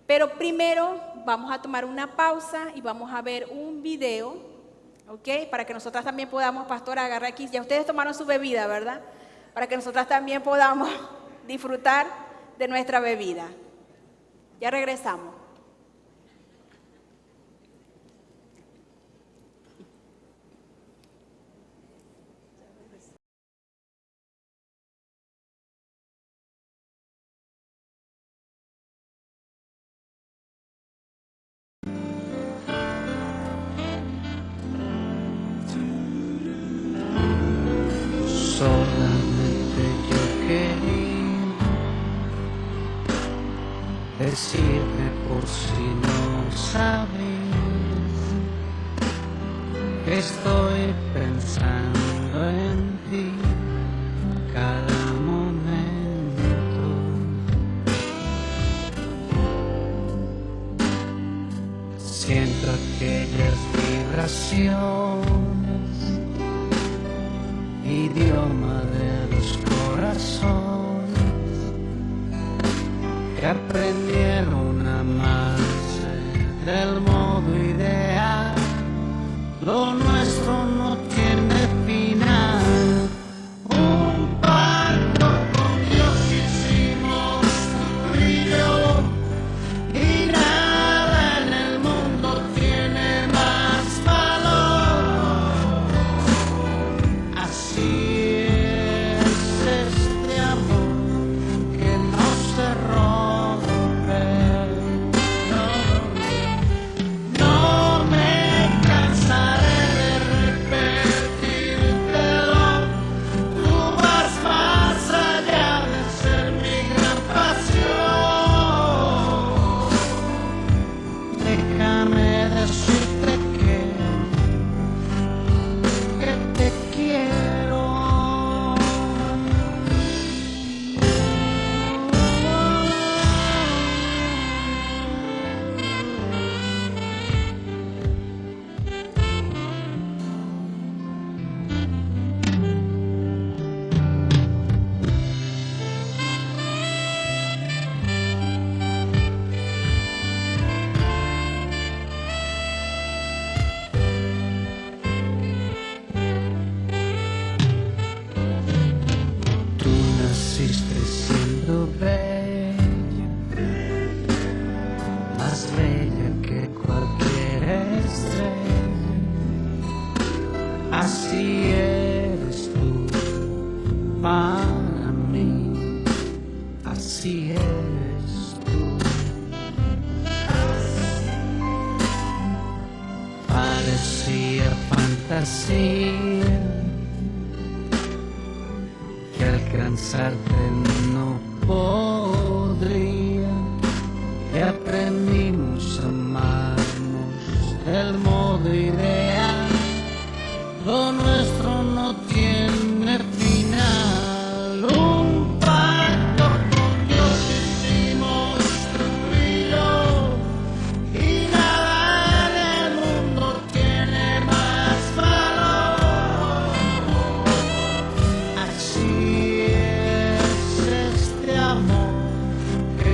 Speaker 1: Pero primero vamos a tomar una pausa y vamos a ver un video, ¿ok? Para que nosotras también podamos, pastora, agarrar aquí. Ya ustedes tomaron su bebida, ¿verdad? Para que nosotras también podamos disfrutar de nuestra bebida. Ya regresamos.
Speaker 4: Solamente yo quería decirte por si no sabes que estoy pensando en ti cada momento. Siento aquellas vibraciones, idioma de los corazones que aprendieron a amarse del modo ideal. Lo nuestro no tiene final. Un pacto con Dios hicimos tú y yo, y nada en el mundo tiene más valor. Así es este amor que no se rompe. No me cansaré de repetírtelo. Tú vas más allá de ser mi gran pasión. Déjame decirte que te quiero. Tú naciste siendo bella, más bella que cualquier estrella. Así eres tú para mí, así eres tú. Parecía fantasía que alcanzarte no podría, y aprendimos a amarnos del modo ideal. Lo nuestro no tiene final. Un pacto con Dios hicimos tú y yo, y nada en el mundo tiene más valor. Así es este amor que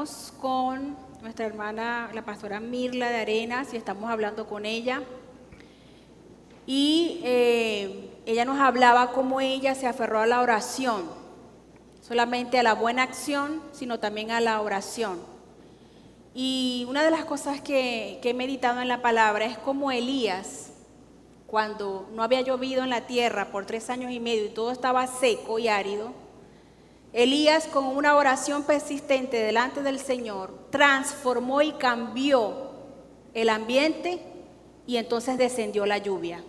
Speaker 1: estamos con nuestra hermana, la pastora Mirla de Arenas, y estamos hablando con ella. Y ella nos hablaba cómo ella se aferró a la oración, solamente a la buena acción, sino también a la oración. Y una de las cosas que he meditado en la palabra es cómo Elías, cuando no había llovido en la tierra por 3 años y medio y todo estaba seco y árido, Elías, con una oración persistente delante del Señor, transformó y cambió el ambiente y entonces descendió la lluvia.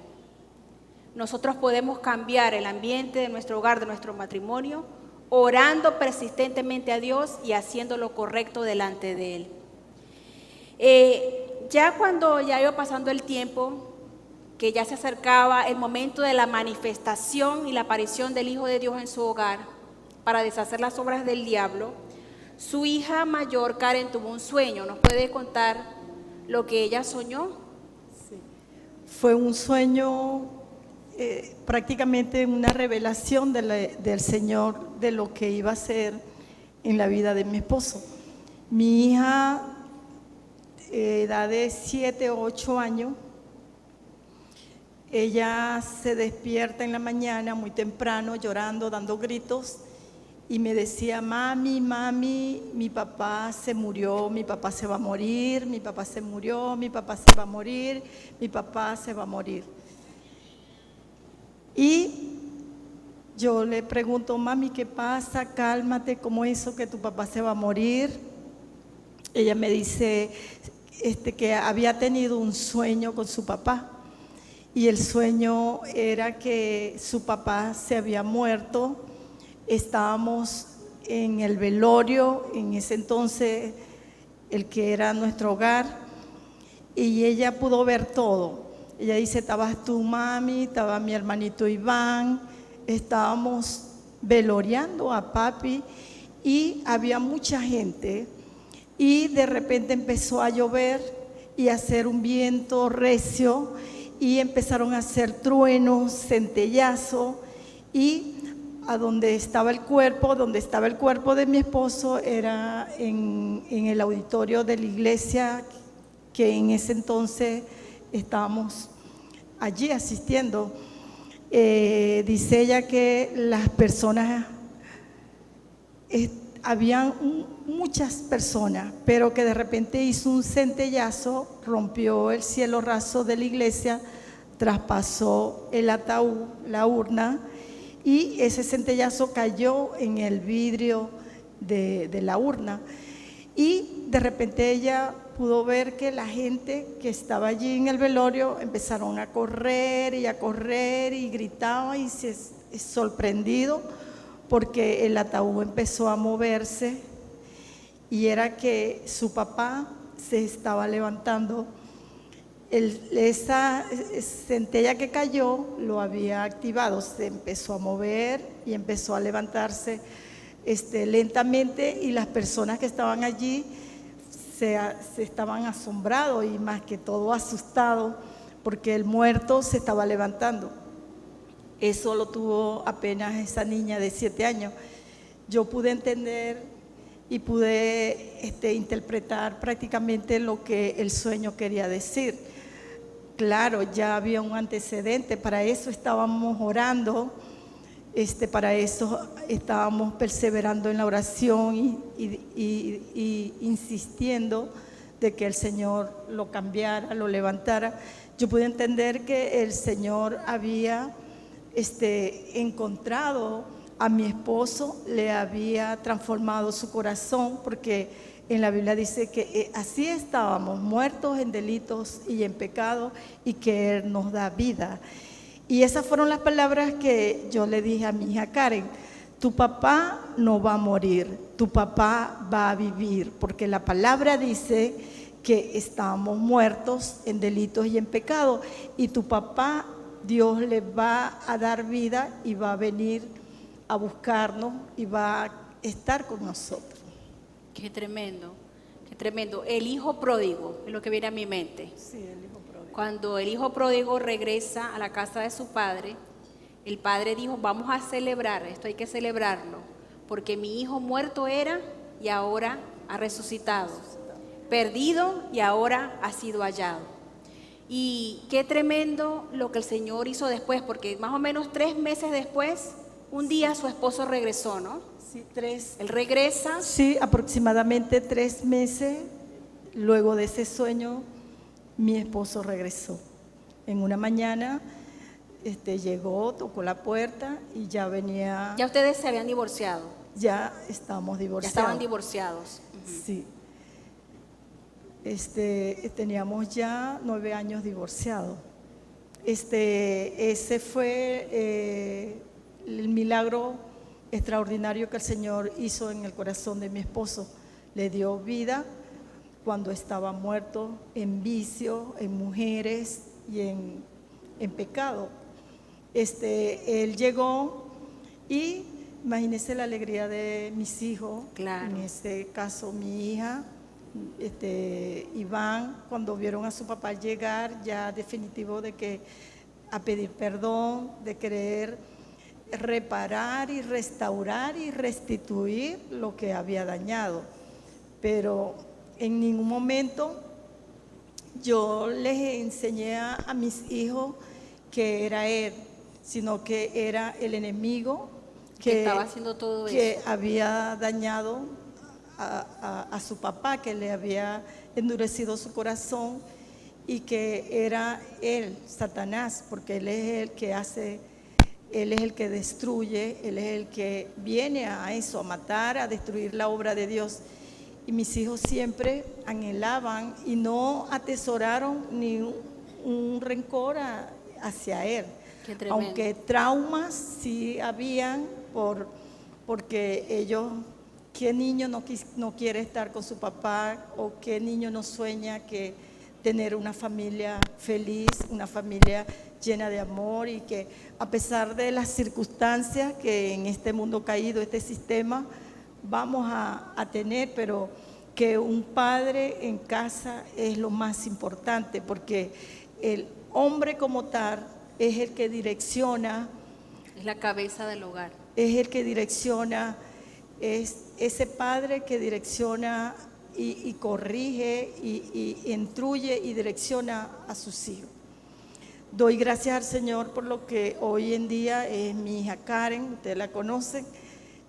Speaker 1: Nosotros podemos cambiar el ambiente de nuestro hogar, de nuestro matrimonio, orando persistentemente a Dios y haciendo lo correcto delante de Él. Ya cuando ya iba pasando el tiempo, que ya se acercaba el momento de la manifestación y la aparición del Hijo de Dios en su hogar para deshacer las obras del diablo, su hija mayor, Karen, tuvo un sueño. ¿Nos puede contar lo que ella soñó?
Speaker 3: Sí. Fue un sueño, prácticamente una revelación del Señor de lo que iba a ser en la vida de mi esposo. Mi hija, edad de 7 o 8 años, ella se despierta en la mañana muy temprano llorando, dando gritos, y me decía: mami, mami, mi papá se murió, mi papá se va a morir, mi papá se murió, mi papá se va a morir, mi papá se va a morir. Y yo le pregunto: mami, ¿qué pasa? Cálmate, ¿cómo eso que tu papá se va a morir? Ella me dice que había tenido un sueño con su papá, y el sueño era que su papá se había muerto. Estábamos en el velorio, en ese entonces el que era nuestro hogar, y ella pudo ver todo. Ella dice: estabas tú, mami, estaba mi hermanito Iván, estábamos veloriando a papi y había mucha gente, y de repente empezó a llover y a hacer un viento recio, y empezaron a hacer truenos, centellazos, y a donde estaba el cuerpo de mi esposo era en el auditorio de la iglesia, que en ese entonces estábamos allí asistiendo. Dice ella que las personas, habían muchas personas, pero que de repente hizo un centellazo, rompió el cielo raso de la iglesia, traspasó el ataúd, la urna, y ese centellazo cayó en el vidrio de la urna. Y de repente ella pudo ver que la gente que estaba allí en el velorio empezaron a correr y gritaban, y se sorprendido porque el ataúd empezó a moverse, y era que su papá se estaba levantando. Esa centella que cayó lo había activado, se empezó a mover y empezó a levantarse lentamente, y las personas que estaban allí se estaban asombrados y más que todo asustados, porque el muerto se estaba levantando. Eso lo tuvo apenas esa niña de 7 años. Yo pude entender y pude interpretar prácticamente lo que el sueño quería decir. Claro, ya había un antecedente, para eso estábamos orando, para eso estábamos perseverando en la oración y insistiendo de que el Señor lo cambiara, lo levantara. Yo pude entender que el Señor había encontrado a mi esposo, le había transformado su corazón, porque en la Biblia dice que así estábamos, muertos en delitos y en pecado, y que Él nos da vida. Y esas fueron las palabras que yo le dije a mi hija Karen: tu papá no va a morir, tu papá va a vivir, porque la palabra dice que estábamos muertos en delitos y en pecado, y tu papá, Dios le va a dar vida y va a venir a buscarnos y va a estar con nosotros.
Speaker 1: Qué tremendo, qué tremendo. El hijo pródigo es lo que viene a mi mente.
Speaker 3: Sí, el hijo pródigo.
Speaker 1: Cuando el hijo pródigo regresa a la casa de su padre, el padre dijo: vamos a celebrar, esto hay que celebrarlo, porque mi hijo muerto era y ahora ha resucitado, perdido y ahora ha sido hallado. Y qué tremendo lo que el Señor hizo después, porque más o menos 3 meses después, un día su esposo regresó, ¿no?
Speaker 3: Sí, 3.
Speaker 1: Él regresa.
Speaker 3: Sí, aproximadamente 3 meses luego de ese sueño, mi esposo regresó. En una mañana llegó, tocó la puerta y ya venía.
Speaker 1: Ya ustedes se habían divorciado.
Speaker 3: Ya estábamos
Speaker 1: Ya
Speaker 3: divorciados.
Speaker 1: estaban divorciados.
Speaker 3: Sí. Teníamos ya 9 años divorciados. Ese fue el milagro extraordinario que el Señor hizo en el corazón de mi esposo. Le dio vida cuando estaba muerto en vicio, en mujeres y en pecado. Él llegó y imagínese la alegría de mis hijos.
Speaker 1: Claro.
Speaker 3: En este caso mi hija, Iván, cuando vieron a su papá llegar, ya definitivo de que a pedir perdón, de querer reparar y restaurar y restituir lo que había dañado. Pero en ningún momento yo les enseñé a mis hijos que era él, sino que era el enemigo
Speaker 1: que estaba haciendo todo
Speaker 3: que
Speaker 1: eso.
Speaker 3: había dañado a su papá, que le había endurecido su corazón, y que era él, Satanás, porque él es el que hace, él es el que destruye, él es el que viene a eso, a matar, a destruir la obra de Dios. Y mis hijos siempre anhelaban y no atesoraron ni un rencor hacia él.
Speaker 1: Qué tremendo.
Speaker 3: Aunque traumas sí habían porque ellos, ¿qué niño no quiere estar con su papá? ¿O qué niño no sueña que tener una familia feliz, una familia llena de amor, y que a pesar de las circunstancias que en este mundo caído, este sistema, vamos a tener, pero que un padre en casa es lo más importante, porque el hombre como tal es el que direcciona,
Speaker 1: Es la cabeza del hogar.
Speaker 3: es el que direcciona, es ese padre que direcciona y corrige y instruye y direcciona a sus hijos. Doy gracias al Señor por lo que hoy en día es mi hija Karen, ustedes la conocen,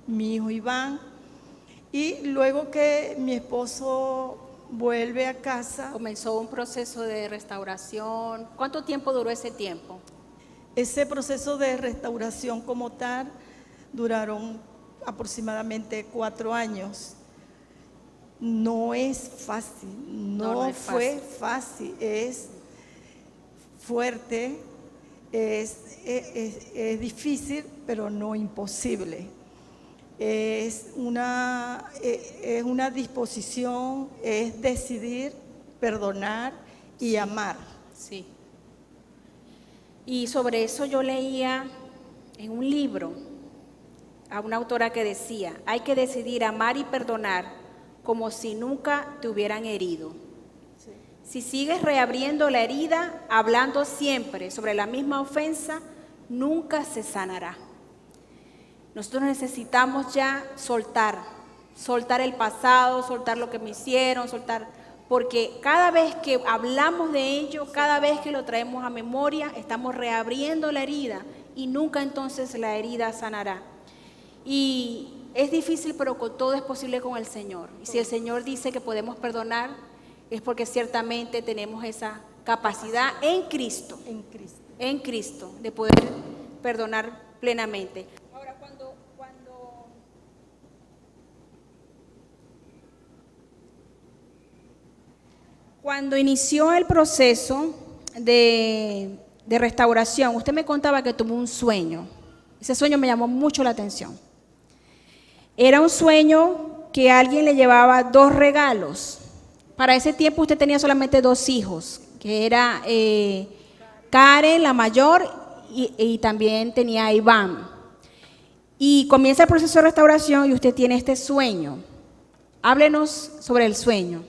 Speaker 3: mi hijo Iván, y luego que mi esposo vuelve a casa.
Speaker 1: Comenzó un proceso de restauración. ¿Cuánto tiempo duró ese tiempo?
Speaker 3: Ese proceso de restauración como tal duraron aproximadamente 4 años. No es fácil, no
Speaker 1: es
Speaker 3: fue fácil, es fuerte, es difícil, pero no imposible. Es una disposición, es decidir, perdonar y amar.
Speaker 1: Sí. Y sobre eso yo leía en un libro a una autora que decía: hay que decidir amar y perdonar como si nunca te hubieran herido.
Speaker 3: Sí.
Speaker 1: Si sigues reabriendo la herida, hablando siempre sobre la misma ofensa, nunca se sanará. Nosotros necesitamos ya soltar el pasado, soltar lo que me hicieron, porque cada vez que hablamos de ello, cada vez que lo traemos a memoria, estamos reabriendo la herida y nunca entonces la herida sanará. Y es difícil, pero con todo es posible con el Señor. Y si el Señor dice que podemos perdonar, es porque ciertamente tenemos esa capacidad en Cristo. En Cristo, de poder perdonar plenamente. Ahora, cuando inició el proceso de restauración, usted me contaba que tuvo un sueño. Ese sueño me llamó mucho la atención. Era un sueño que alguien le llevaba 2 regalos. Para ese tiempo usted tenía solamente 2 hijos, que era Karen, la mayor, y también tenía a Iván. Y comienza el proceso de restauración y usted tiene este sueño. Háblenos sobre el sueño.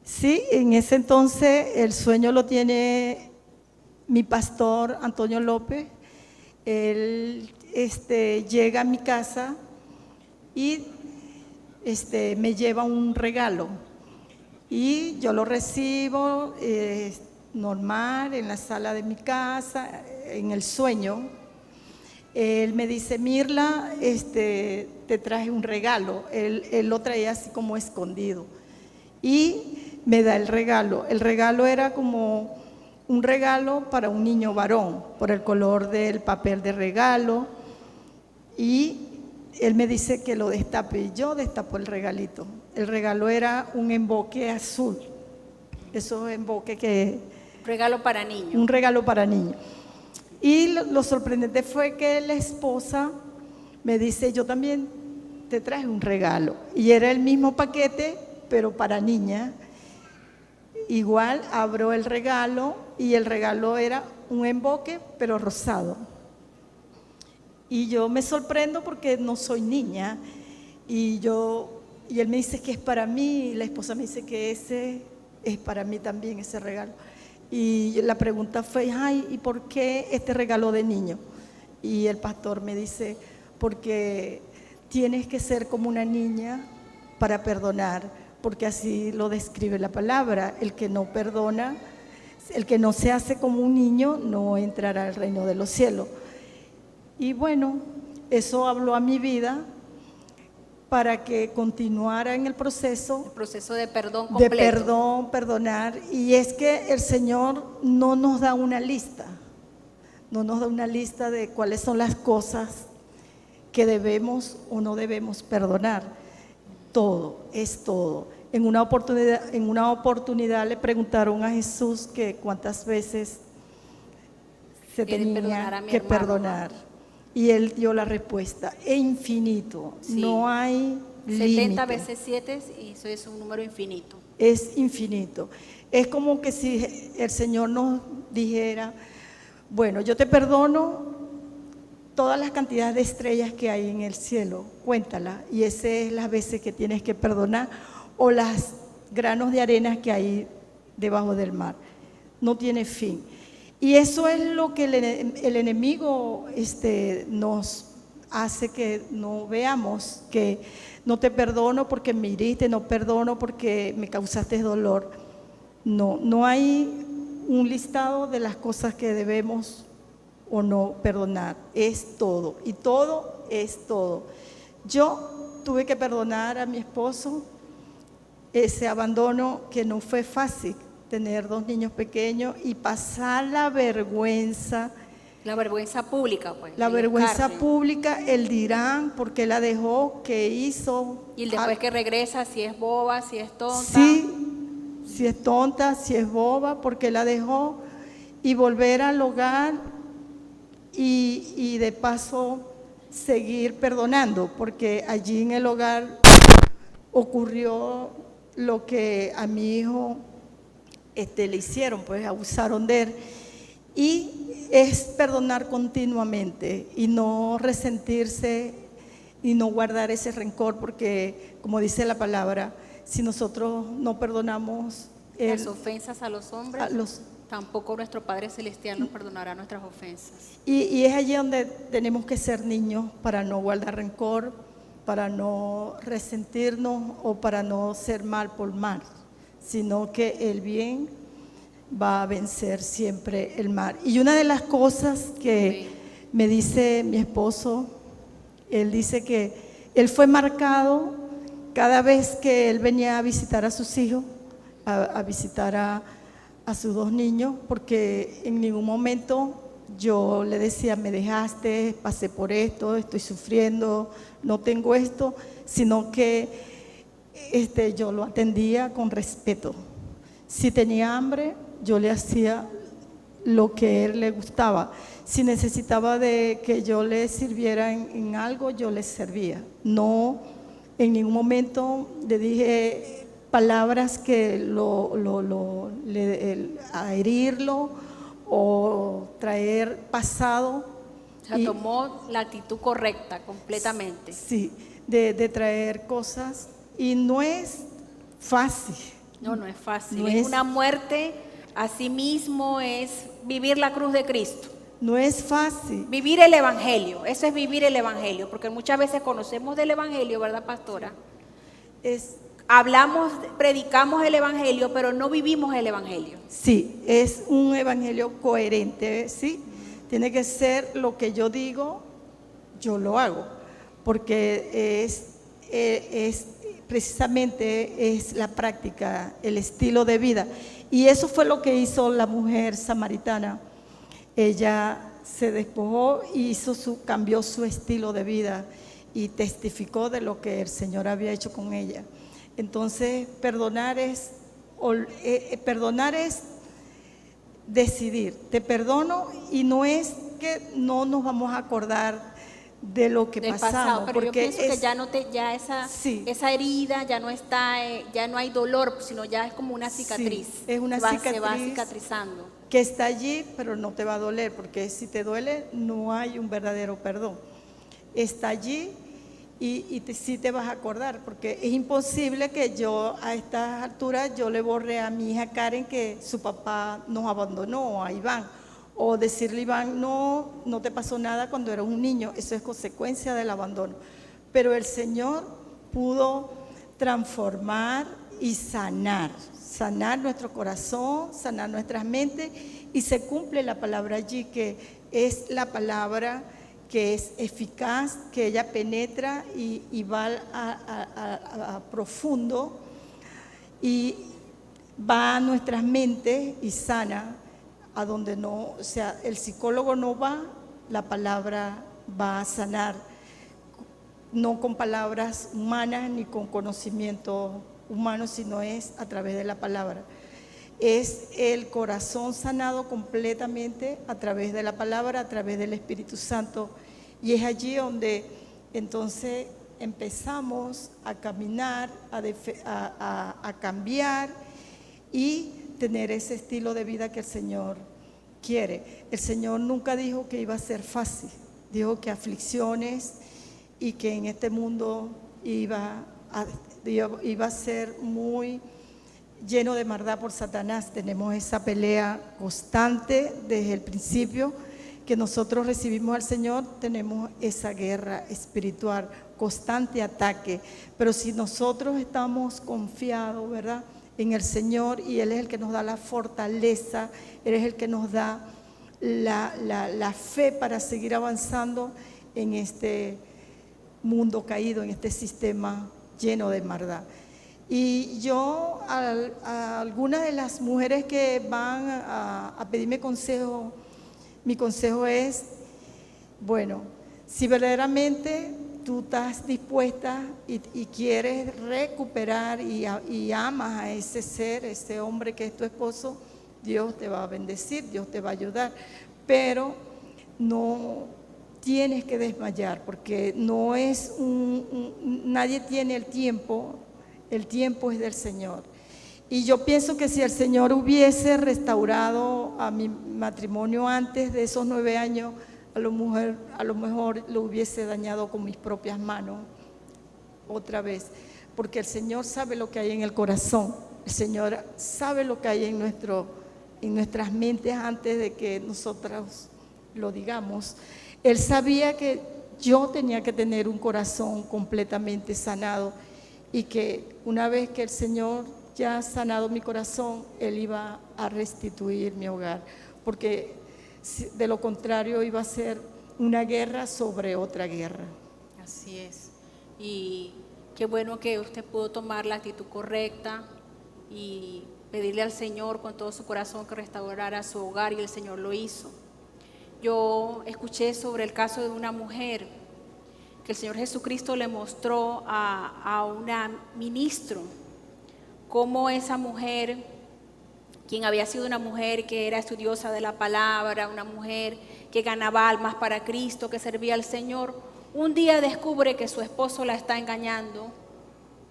Speaker 3: Sí, en ese entonces el sueño lo tiene mi pastor Antonio López. Él llega a mi casa y me lleva un regalo y yo lo recibo normal en la sala de mi casa, en el sueño. Él me dice: Mirla, te traje un regalo. Él lo traía así como escondido y me da el regalo. El regalo era como un regalo para un niño varón, por el color del papel de regalo, y él me dice que lo destape, y yo destapo el regalito. El regalo era un emboque azul, esos emboques que...
Speaker 1: Regalo para niños.
Speaker 3: Un regalo para niños. Y lo sorprendente fue que la esposa me dice: yo también te traje un regalo. Y era el mismo paquete, pero para niña. Igual abro el regalo y el regalo era un emboque, pero rosado. Y yo me sorprendo porque no soy niña. Y él me dice que es para mí, y la esposa me dice que ese es para mí también, ese regalo. Y la pregunta fue: ay, ¿y por qué este regalo de niño? Y el pastor me dice: porque tienes que ser como una niña para perdonar, porque así lo describe la palabra. El que no perdona, el que no se hace como un niño, no entrará al reino de los cielos. Y bueno, eso habló a mi vida para que continuara en el proceso
Speaker 1: de perdón completo.
Speaker 3: De perdón, perdonar. Y es que el Señor no nos da una lista, no nos da una lista de cuáles son las cosas que debemos o no debemos perdonar. Todo, es todo. En una oportunidad le preguntaron a Jesús que cuántas veces se tenía que perdonar. Y él dio la respuesta: infinito, sí. No hay
Speaker 1: 70
Speaker 3: límite.
Speaker 1: veces 7, y eso es un número infinito.
Speaker 3: Es infinito. Es como que si el Señor nos dijera: bueno, yo te perdono todas las cantidades de estrellas que hay en el cielo, cuéntala, y esas es las veces que tienes que perdonar, o las granos de arena que hay debajo del mar. No tiene fin. Y eso es lo que el enemigo nos hace que no veamos, que no te perdono porque me hiriste, no perdono porque me causaste dolor. No hay un listado de las cosas que debemos o no perdonar, es todo, y todo es todo. Yo tuve que perdonar a mi esposo ese abandono, que no fue fácil, tener 2 niños pequeños y pasar la vergüenza.
Speaker 1: La vergüenza pública, pues.
Speaker 3: La vergüenza pública, el dirán, porque la dejó, qué hizo.
Speaker 1: Y después que regresa, si es boba, si es tonta.
Speaker 3: Sí, si es tonta, si es boba, porque la dejó. Y volver al hogar y de paso seguir perdonando, porque allí en el hogar ocurrió lo que a mi hijo le hicieron, pues abusaron de él. Y es perdonar continuamente y no resentirse y no guardar ese rencor, porque como dice la palabra, si nosotros no perdonamos
Speaker 1: las ofensas a los hombres, tampoco nuestro Padre Celestial nos perdonará nuestras ofensas.
Speaker 3: Y es allí donde tenemos que ser niños, para no guardar rencor, para no resentirnos o para no ser mal por mal, sino que el bien va a vencer siempre el mal. Y una de las cosas que me dice mi esposo, él dice que él fue marcado cada vez que él venía a visitar a sus hijos, a visitar a sus 2 niños, porque en ningún momento yo le decía: me dejaste, pasé por esto, estoy sufriendo, no tengo esto, sino que yo lo atendía con respeto. Si tenía hambre, yo le hacía lo que a él le gustaba. Si necesitaba de que yo le sirviera en algo, yo le servía. No, en ningún momento le dije palabras que a herirlo o traer pasado.
Speaker 1: O sea, tomó la actitud correcta completamente.
Speaker 3: Sí, de traer cosas, y no es fácil.
Speaker 1: No es fácil.
Speaker 3: No
Speaker 1: es una muerte a sí mismo, es vivir la cruz de Cristo.
Speaker 3: No es fácil.
Speaker 1: Vivir el Evangelio, eso es vivir el Evangelio, porque muchas veces conocemos del Evangelio, ¿verdad, pastora? predicamos el evangelio, pero no vivimos el evangelio.
Speaker 3: Sí, es un evangelio coherente, ¿sí? Tiene que ser lo que yo digo, yo lo hago, porque precisamente es la práctica, el estilo de vida. Y eso fue lo que hizo la mujer samaritana. Ella se despojó y cambió su estilo de vida y testificó de lo que el Señor había hecho con ella. Entonces, perdonar es decidir. Te perdono y no es que no nos vamos a acordar de lo que
Speaker 1: Del
Speaker 3: pasamos,
Speaker 1: pasado, pero yo
Speaker 3: porque
Speaker 1: pienso que
Speaker 3: Sí.
Speaker 1: esa herida ya no está, ya no hay dolor, sino ya es como una cicatriz.
Speaker 3: Sí, es una
Speaker 1: se va
Speaker 3: cicatriz
Speaker 1: cicatrizando.
Speaker 3: que está allí, pero no te va a doler, porque si te duele no hay un verdadero perdón. Está allí y sí te vas a acordar, porque es imposible que yo a estas alturas yo le borre a mi hija Karen que su papá nos abandonó, a Iván, o decirle a Iván, no te pasó nada cuando eras un niño. Eso es consecuencia del abandono. Pero el Señor pudo transformar y sanar nuestro corazón, sanar nuestras mentes, y se cumple la palabra allí, que es la palabra que es eficaz, que ella penetra y va a profundo y va a nuestras mentes y sana a donde no, o sea, el psicólogo no va, la palabra va a sanar, no con palabras humanas ni con conocimiento humano, sino es a través de la palabra. Es el corazón sanado completamente a través de la palabra, a través del Espíritu Santo, y es allí donde entonces empezamos a caminar, a cambiar y tener ese estilo de vida que el Señor quiere. El Señor nunca dijo que iba a ser fácil, dijo que aflicciones y que en este mundo iba a ser muy lleno de maldad por Satanás. Tenemos esa pelea constante desde el principio que nosotros recibimos al Señor, tenemos esa guerra espiritual, constante ataque. Pero si nosotros estamos confiados, ¿verdad?, en el Señor, y Él es el que nos da la fortaleza, Él es el que nos da la fe para seguir avanzando en este mundo caído, en este sistema lleno de maldad. Y yo a algunas de las mujeres que van a pedirme consejo, mi consejo es, bueno, si verdaderamente tú estás dispuesta y quieres recuperar y amas a ese ser, ese hombre que es tu esposo, Dios te va a bendecir, Dios te va a ayudar, pero no tienes que desmayar, porque no es nadie tiene el tiempo es del Señor. Y yo pienso que si el Señor hubiese restaurado a mi matrimonio antes de esos 9 años, a lo mejor lo hubiese dañado con mis propias manos otra vez, porque el Señor sabe lo que hay en el corazón, el Señor sabe lo que hay en nuestras mentes antes de que nosotros lo digamos. Él sabía que yo tenía que tener un corazón completamente sanado, y que una vez que el Señor ya ha sanado mi corazón, Él iba a restituir mi hogar, porque de lo contrario iba a ser una guerra sobre otra guerra.
Speaker 1: Así es. Y qué bueno que usted pudo tomar la actitud correcta y pedirle al Señor con todo su corazón que restaurara su hogar, y el Señor lo hizo. Yo escuché sobre el caso de una mujer que el Señor Jesucristo le mostró a una ministro cómo esa mujer, quien había sido una mujer que era estudiosa de la palabra, una mujer que ganaba almas para Cristo, que servía al Señor, un día descubre que su esposo la está engañando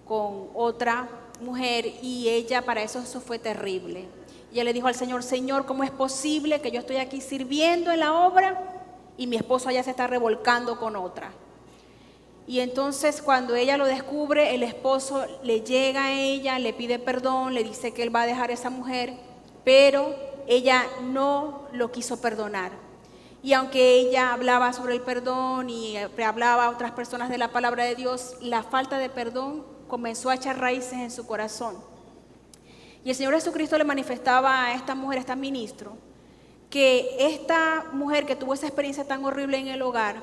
Speaker 1: con otra mujer, y ella, para eso fue terrible. Ella le dijo al Señor: Señor, ¿cómo es posible que yo estoy aquí sirviendo en la obra y mi esposo allá se está revolcando con otra? Y entonces cuando ella lo descubre, el esposo le llega a ella, le pide perdón, le dice que él va a dejar a esa mujer, pero ella no lo quiso perdonar. Y aunque ella hablaba sobre el perdón y hablaba a otras personas de la palabra de Dios, la falta de perdón comenzó a echar raíces en su corazón. Y el Señor Jesucristo le manifestaba a esta mujer, a este ministro, que esta mujer que tuvo esa experiencia tan horrible en el hogar,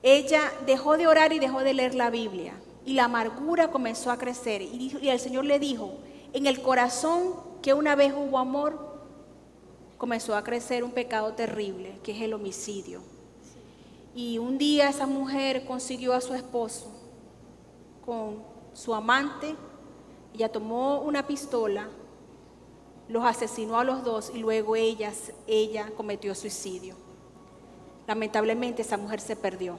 Speaker 1: ella dejó de orar y dejó de leer la Biblia. Y la amargura comenzó a crecer. Y el Señor le dijo, en el corazón que una vez hubo amor, comenzó a crecer un pecado terrible, que es el homicidio. Y un día esa mujer consiguió a su esposo con su amante. Ella tomó una pistola, los asesinó a los dos y luego ella cometió suicidio. Lamentablemente esa mujer se perdió,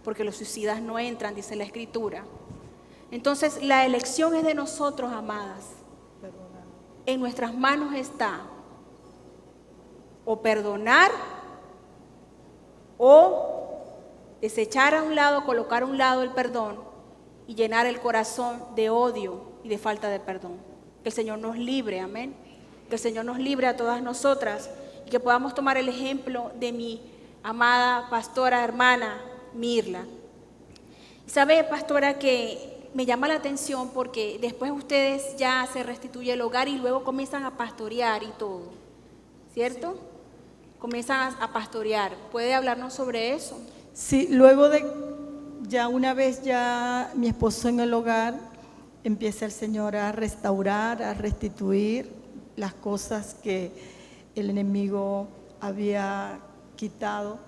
Speaker 1: porque los suicidas no entran, dice la Escritura. Entonces la elección es de nosotros, amadas. En nuestras manos está o perdonar o desechar a un lado, colocar a un lado el perdón y llenar el corazón de odio y de falta de perdón. Que el Señor nos libre, amén. Que el Señor nos libre a todas nosotras y que podamos tomar el ejemplo de mi amada pastora, hermana Mirla. ¿Sabe, pastora, que me llama la atención porque después ustedes ya se restituye el hogar y luego comienzan a pastorear y todo, ¿cierto? Comienzan a pastorear. ¿Puede hablarnos sobre eso?
Speaker 3: Sí, luego de ya una vez ya mi esposo en el hogar, empieza el Señor a restaurar, a restituir las cosas que el enemigo había quitado.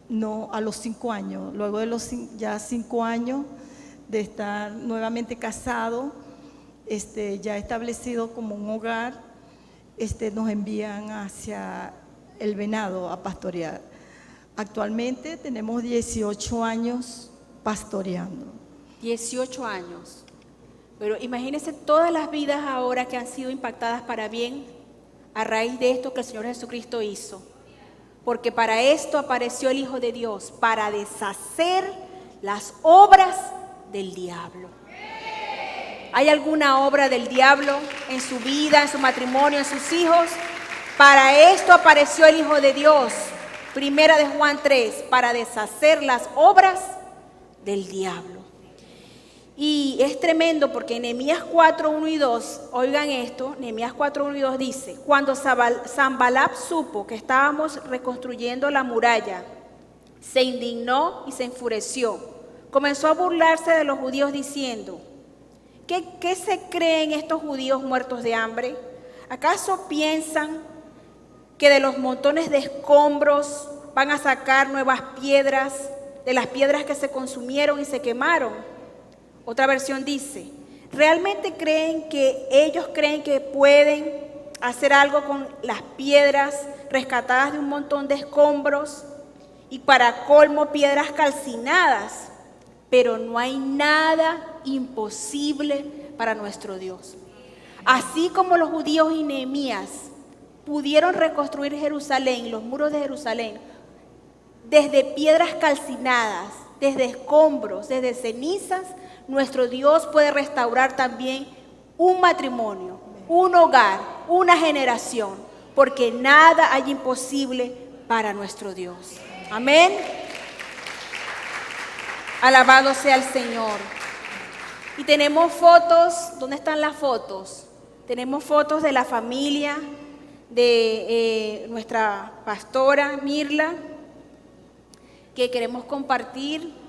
Speaker 3: No, a los 5 años, luego de los ya 5 años de estar nuevamente casado, ya establecido como un hogar, nos envían hacia el Venado a pastorear. Actualmente tenemos 18 años pastoreando.
Speaker 1: 18 años. Pero imagínense todas las vidas ahora que han sido impactadas para bien a raíz de esto que el Señor Jesucristo hizo. Porque para esto apareció el Hijo de Dios, para deshacer las obras del diablo. ¿Hay alguna obra del diablo en su vida, en su matrimonio, en sus hijos? Para esto apareció el Hijo de Dios. Primera de Juan 3, para deshacer las obras del diablo. Y es tremendo porque en Nehemías 4, 1 y 2, oigan esto, Nehemías 4, 1 y 2 dice: cuando Sanballat supo que estábamos reconstruyendo la muralla, se indignó y se enfureció. Comenzó a burlarse de los judíos diciendo: ¿Qué se creen estos judíos muertos de hambre? ¿Acaso piensan que de los montones de escombros van a sacar nuevas piedras, de las piedras que se consumieron y se quemaron? Otra versión dice: ¿realmente ellos creen que pueden hacer algo con las piedras rescatadas de un montón de escombros y para colmo piedras calcinadas? Pero no hay nada imposible para nuestro Dios. Así como los judíos y Nehemías pudieron reconstruir Jerusalén, los muros de Jerusalén, desde piedras calcinadas, desde escombros, desde cenizas, nuestro Dios puede restaurar también un matrimonio, un hogar, una generación, porque nada hay imposible para nuestro Dios. Amén. Alabado sea el Señor. Y tenemos fotos. ¿Dónde están las fotos? Tenemos fotos de la familia de nuestra pastora Mirla, que queremos compartir.